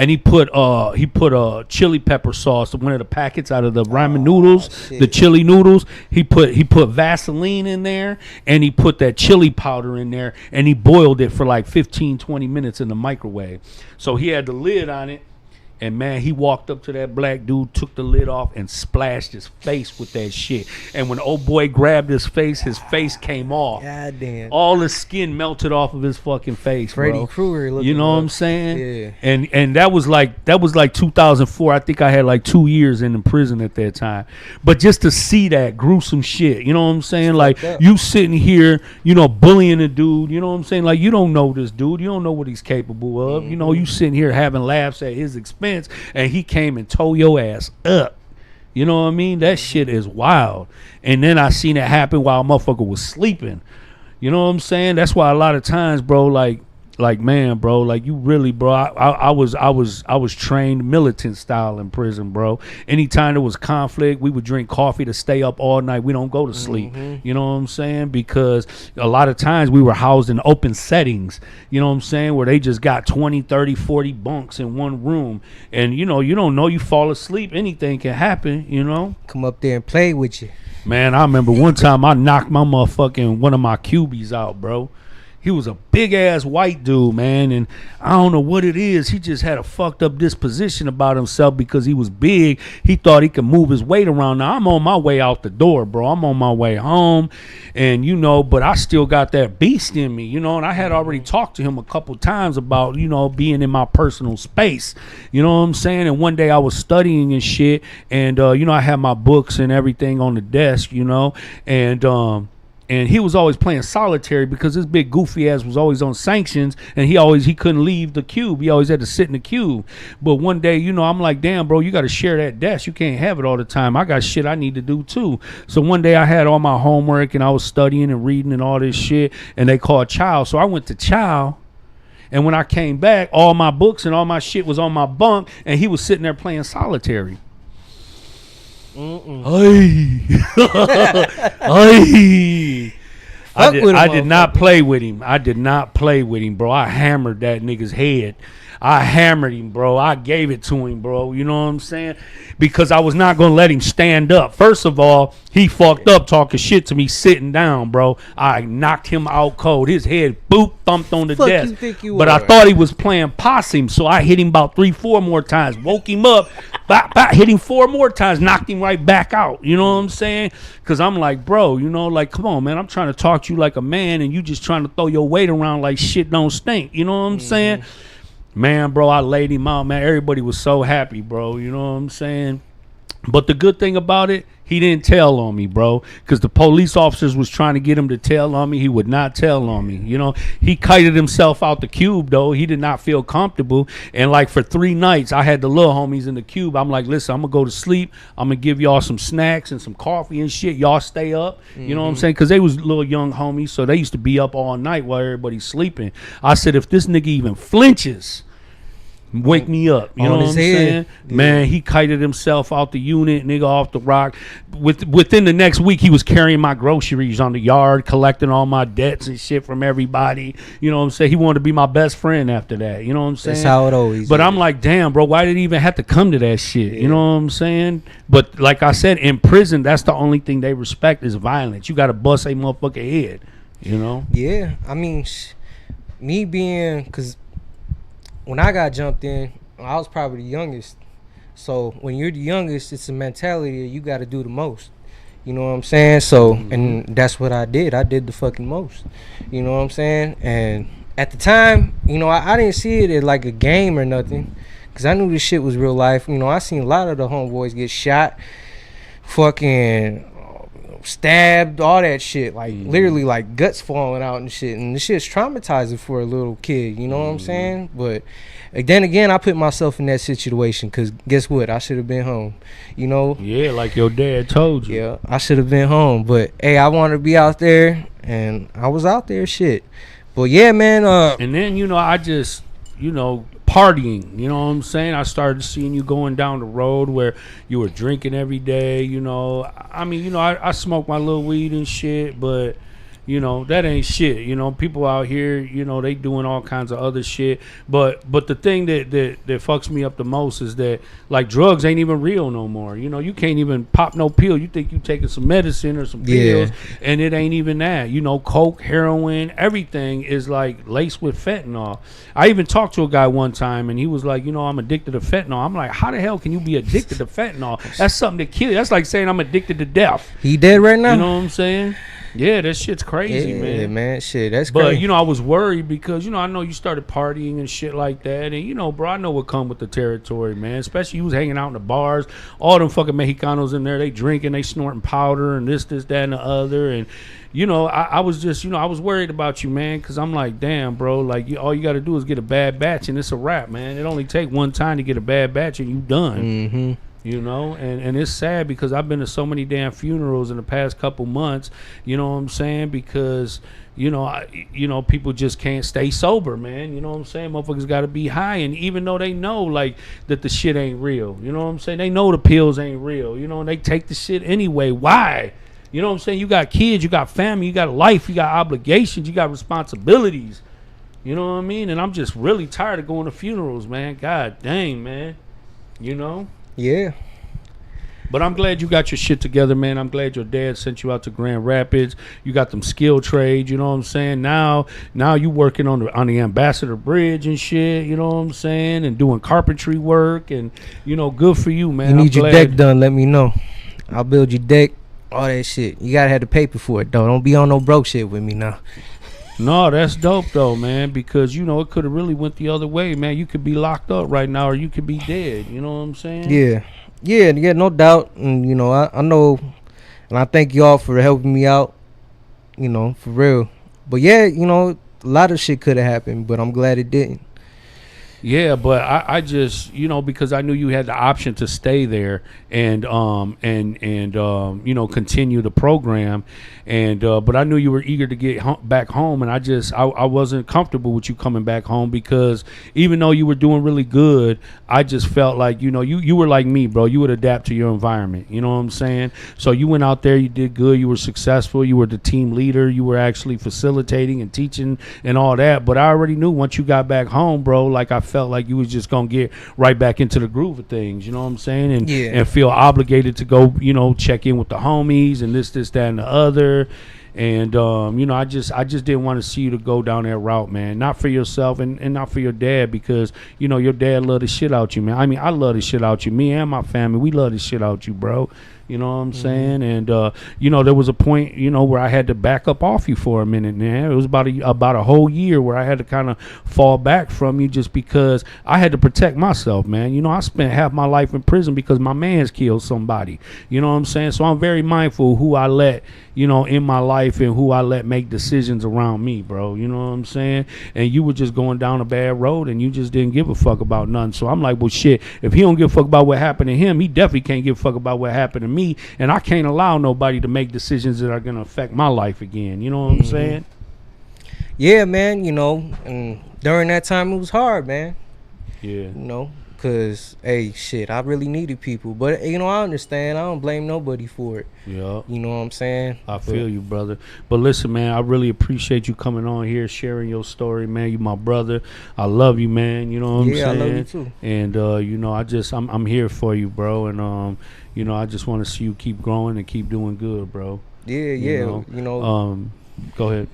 he put chili pepper sauce, one of the packets out of the ramen noodles, the chili noodles. He put Vaseline in there, and he put that chili powder in there, and he boiled it for like 15, 20 minutes in the microwave. So he had the lid on it. And man, he walked up to that black dude, took the lid off, and splashed his face with that shit. And when old boy grabbed his face came off. God damn. All the skin melted off of his fucking face, Freddy bro. Krueger looking. You know up. what I'm saying? Yeah. And that was like 2004. I think I had like 2 years in prison at that time. But just to see that gruesome shit, you know what I'm saying? Like you sitting here, you know, bullying a dude, you know what I'm saying? Like you don't know this dude, you don't know what he's capable of. You know, you sitting here having laughs at his expense. And he came and tore your ass up. You know what I mean? That shit is wild. And then I seen it happen while a motherfucker was sleeping. You know what I'm saying? That's why a lot of times, bro, like man, bro, like you really, bro, I was trained militant style in prison, bro. Anytime there was conflict, we would drink coffee to stay up all night. We don't go to sleep. You know what I'm saying? Because a lot of times we were housed in open settings, you know what I'm saying, where they just got 20, 30, 40 bunks in one room. And, you know, you don't know, you fall asleep, anything can happen, you know? Come up there and play with you. Man, I remember one time I knocked my motherfucking one of my cubies out, bro. He was a big ass white dude, man, and I don't know what it is. He just had a fucked up disposition about himself because he was big. He thought he could move his weight around. Now I'm on my way out the door, bro. I'm on my way home, and you know, but I still got that beast in me, you know. And I had already talked to him a couple times about, you know, being in my personal space, you know what I'm saying. And one day I was studying and shit, and you know, I had my books and everything on the desk, you know, and he was always playing solitary because his big goofy ass was always on sanctions, and he couldn't leave the cube. He always had to sit in the cube. But one day, you know, I'm like, damn, bro, you got to share that desk. You can't have it all the time. I got shit I need to do too. So one day I had all my homework and I was studying and reading and all this shit, and they called chow. So I went to chow. And when I came back, all my books and all my shit was on my bunk, and he was sitting there playing solitary. I did not play with him. I did not play with him, bro. I hammered that nigga's head. I hammered him, bro. I gave it to him, bro. You know what I'm saying? Because I was not going to let him stand up. First of all, he fucked up talking shit to me sitting down, bro. I knocked him out cold. His head, boop, thumped on the desk. You think you but are? I thought he was playing possum, so I hit him about 3-4 more times. Woke him up, hit him 4 more times, knocked him right back out. You know what I'm saying? Because I'm like, bro, you know, like, come on, man. I'm trying to talk to you like a man, and you just trying to throw your weight around like shit don't stink. You know what I'm saying? Man, bro, I laid him out, man. Everybody was so happy, bro. You know what I'm saying? But the good thing about it, he didn't tell on me, bro, because the police officers was trying to get him to tell on me. He would not tell on me. You know, he kited himself out the cube, though. He did not feel comfortable. And like for 3 nights, I had the little homies in the cube. I'm like, listen, I'm going to go to sleep. I'm going to give y'all some snacks and some coffee and shit. Y'all stay up. You know what I'm saying? Because they was little young homies, so they used to be up all night while everybody's sleeping. I said, if this nigga even flinches, wake me up. You know what I'm saying? Yeah. Man, he kited himself out the unit, nigga, off the rock. Within the next week, he was carrying my groceries on the yard, collecting all my debts and shit from everybody. You know what I'm saying? He wanted to be my best friend after that. You know what I'm saying? That's how it always But is. I'm like, damn, bro, why did he even have to come to that shit? You know what I'm saying? But like I said, in prison, that's the only thing they respect is violence. You got to bust a motherfucker head, you know? Yeah, I mean, me being, because when I got jumped in, I was probably the youngest. So when you're the youngest, it's a mentality that you got to do the most. You know what I'm saying? So, and that's what I did. I did the fucking most. You know what I'm saying? And at the time, you know, I didn't see it as like a game or nothing, because I knew this shit was real life. You know, I seen a lot of the homeboys get shot, fucking stabbed, all that shit, like literally like guts falling out and shit, and the shit's traumatizing for a little kid, you know what I'm saying? But then again, I put myself in that situation, because guess what, I should have been home, you know? Yeah, like your dad told you. Yeah, I should have been home, but hey, I wanted to be out there, and I was out there, shit. But yeah, man, and then, you know, I just, you know, partying, you know what I'm saying? I started seeing you going down the road where you were drinking every day, you know. I mean, you know, I smoked my little weed and shit, but, You know, that ain't shit. You know, people out here, you know, they doing all kinds of other shit. But the thing that fucks me up the most is that, like, drugs ain't even real no more. You know, you can't even pop no pill. You think you taking some medicine or some pills, and it ain't even that. You know, coke, heroin, everything is like laced with fentanyl. I even talked to a guy one time, and he was like, you know, I'm addicted to fentanyl. I'm like, how the hell can you be addicted to fentanyl? That's something that kills you. That's like saying I'm addicted to death. He dead right now? You know what I'm saying? Yeah, that shit's crazy, man. Yeah, man, shit, that's crazy. But, you know, I was worried because, you know, I know you started partying and shit like that. And, you know, bro, I know what come with the territory, man. Especially you was hanging out in the bars. All them fucking Mexicanos in there, they drinking, they snorting powder and this, that, and the other. And, you know, I was just, you know, I was worried about you, man, because I'm like, damn, bro, like, all you got to do is get a bad batch and it's a wrap, man. It only take one time to get a bad batch and you done. Mm-hmm. You know, and it's sad because I've been to so many damn funerals in the past couple months. You know what I'm saying? Because, you know, people just can't stay sober, man. You know what I'm saying? Motherfuckers got to be high. And even though they know, like, that the shit ain't real, you know what I'm saying? They know the pills ain't real, you know, and they take the shit anyway. Why? You know what I'm saying? You got kids, you got family, you got a life, you got obligations, you got responsibilities. You know what I mean? And I'm just really tired of going to funerals, man. God dang, man. You know? Yeah. But I'm glad you got your shit together, man. I'm glad your dad sent you out to Grand Rapids. You got them skill trades, you know what I'm saying? Now you working on the Ambassador Bridge and shit, you know what I'm saying? And doing carpentry work and, you know, good for you, man. You need your deck done, let me know. I'll build your deck, all that shit. You gotta have the paper for it, though. Don't be on no broke shit with me now. No, that's dope, though, man, because, you know, it could have really went the other way, man. You could be locked up right now or you could be dead, you know what I'm saying? Yeah, no doubt. And, you know, I know, and I thank y'all for helping me out, you know, for real. But, yeah, you know, a lot of shit could have happened, but I'm glad it didn't. Yeah, but I just, you know, because I knew you had the option to stay there and you know, continue the program, and but I knew you were eager to get back home, and I wasn't comfortable with you coming back home because even though you were doing really good, I just felt like, you know, you were like me, bro. You would adapt to your environment. You know what I'm saying? So you went out there, you did good, you were successful, you were the team leader, you were actually facilitating and teaching and all that. But I already knew once you got back home, bro, like I felt like you was just gonna get right back into the groove of things, you know what I'm saying, and feel obligated to go, you know, check in with the homies and this, that, and the other. And you know, I just didn't want to see you to go down that route, man. Not for yourself and not for your dad, because, you know, your dad loved the shit out you, man. I mean, I love the shit out you. Me and my family, we love the shit out you, bro. You know what I'm saying? And, you know, there was a point, you know, where I had to back up off you for a minute, man. It was about a whole year where I had to kind of fall back from you just because I had to protect myself, man. You know, I spent half my life in prison because my man's killed somebody. You know what I'm saying? So I'm very mindful of who I let, you know, in my life and who I let make decisions around me, bro. You know what I'm saying? And you were just going down a bad road and you just didn't give a fuck about nothing. So I'm like, well, shit, if he don't give a fuck about what happened to him, he definitely can't give a fuck about what happened to me. And I can't allow nobody to make decisions that are going to affect my life again. You know what I'm saying? Yeah, man, you know, and during that time it was hard, man. Yeah. You know, because, hey, shit, I really needed people. But, you know, I understand. I don't blame nobody for it. Yeah. You know what I'm saying? I feel you, brother. But listen, man, I really appreciate you coming on here, sharing your story, man. You my brother. I love you, man. You know what I'm saying? Yeah, I love you too. And, you know, I'm here for you, bro. And, you know, I just want to see you keep growing and keep doing good, bro. Yeah, You know. Go ahead.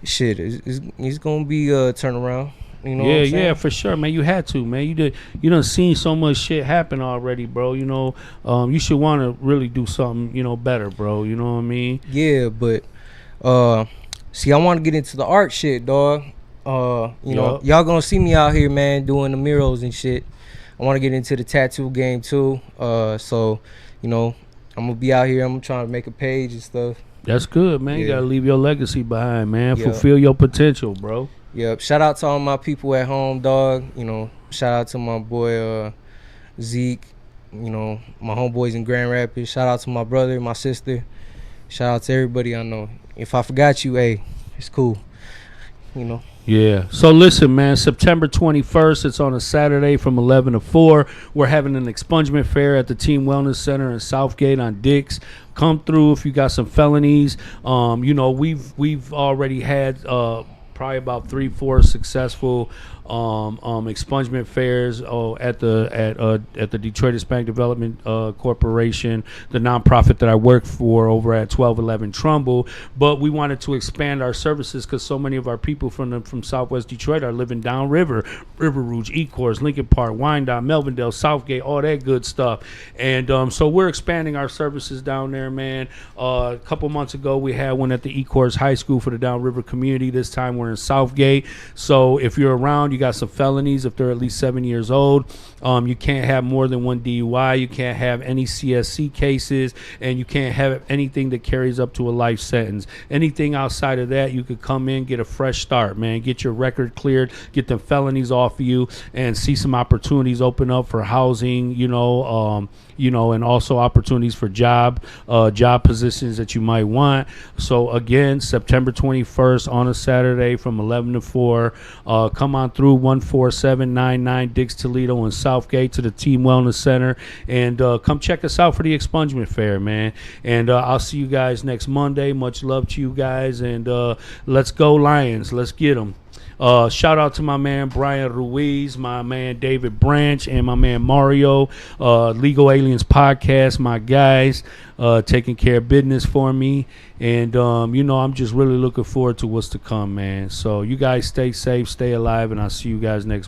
Shit, it's going to be a turnaround. You know yeah, for sure, man. You had to, man. You done seen so much shit happen already, bro. You know, you should want to really do something, you know, better, bro. You know what I mean? Yeah, but see, I want to get into the art shit, dog. You know, y'all gonna see me out here, man, doing the murals and shit. I want to get into the tattoo game too. So, you know, I'm gonna be out here. I'm trying to make a page and stuff. That's good, man. You gotta leave your legacy behind, man. Yeah. Fulfill your potential, bro. Yep. Shout out to all my people at home, dog. You know, shout out to my boy Zeke. You know, my homeboys in Grand Rapids. Shout out to my brother, my sister. Shout out to everybody I know. If I forgot you, hey, it's cool. You know. Yeah. So listen, man, September 21st, it's on a Saturday from 11 to 4. We're having an expungement fair at the Team Wellness Center in Southgate on Dix. come through if you got some felonies. We've already had probably about 3-4 successful expungement fairs at the Detroit Hispanic Development Corporation, the nonprofit that I work for over at 1211 Trumbull. But we wanted to expand our services because so many of our people from Southwest Detroit are living downriver, River Rouge, Ecorse, Lincoln Park, Wyandotte, Melvindale, Southgate, all that good stuff. And so we're expanding our services down there, man. A couple months ago, we had one at the Ecorse High School for the downriver community. This time we're in Southgate. So if you're around, you got some felonies. If they're at least 7 years old, you can't have more than one DUI. You can't have any CSC cases, and you can't have anything that carries up to a life sentence. Anything outside of that, you could come in, get a fresh start, man. Get your record cleared, get the felonies off of you, and see some opportunities open up for housing, and also opportunities for job positions that you might want. So again, September 21st on a Saturday from 11 to 4. Come on through 14799 Dix Toledo in Southgate to the Team Wellness Center, and come check us out for the expungement fair, man. And I'll see you guys next Monday. Much love to you guys, and let's go Lions. Let's get them. Shout out to my man Brian Ruiz, my man David Branch, and my man Mario, Legal Aliens Podcast, my guys, taking care of business for me. And, I'm just really looking forward to what's to come, man. So you guys stay safe, stay alive, and I'll see you guys next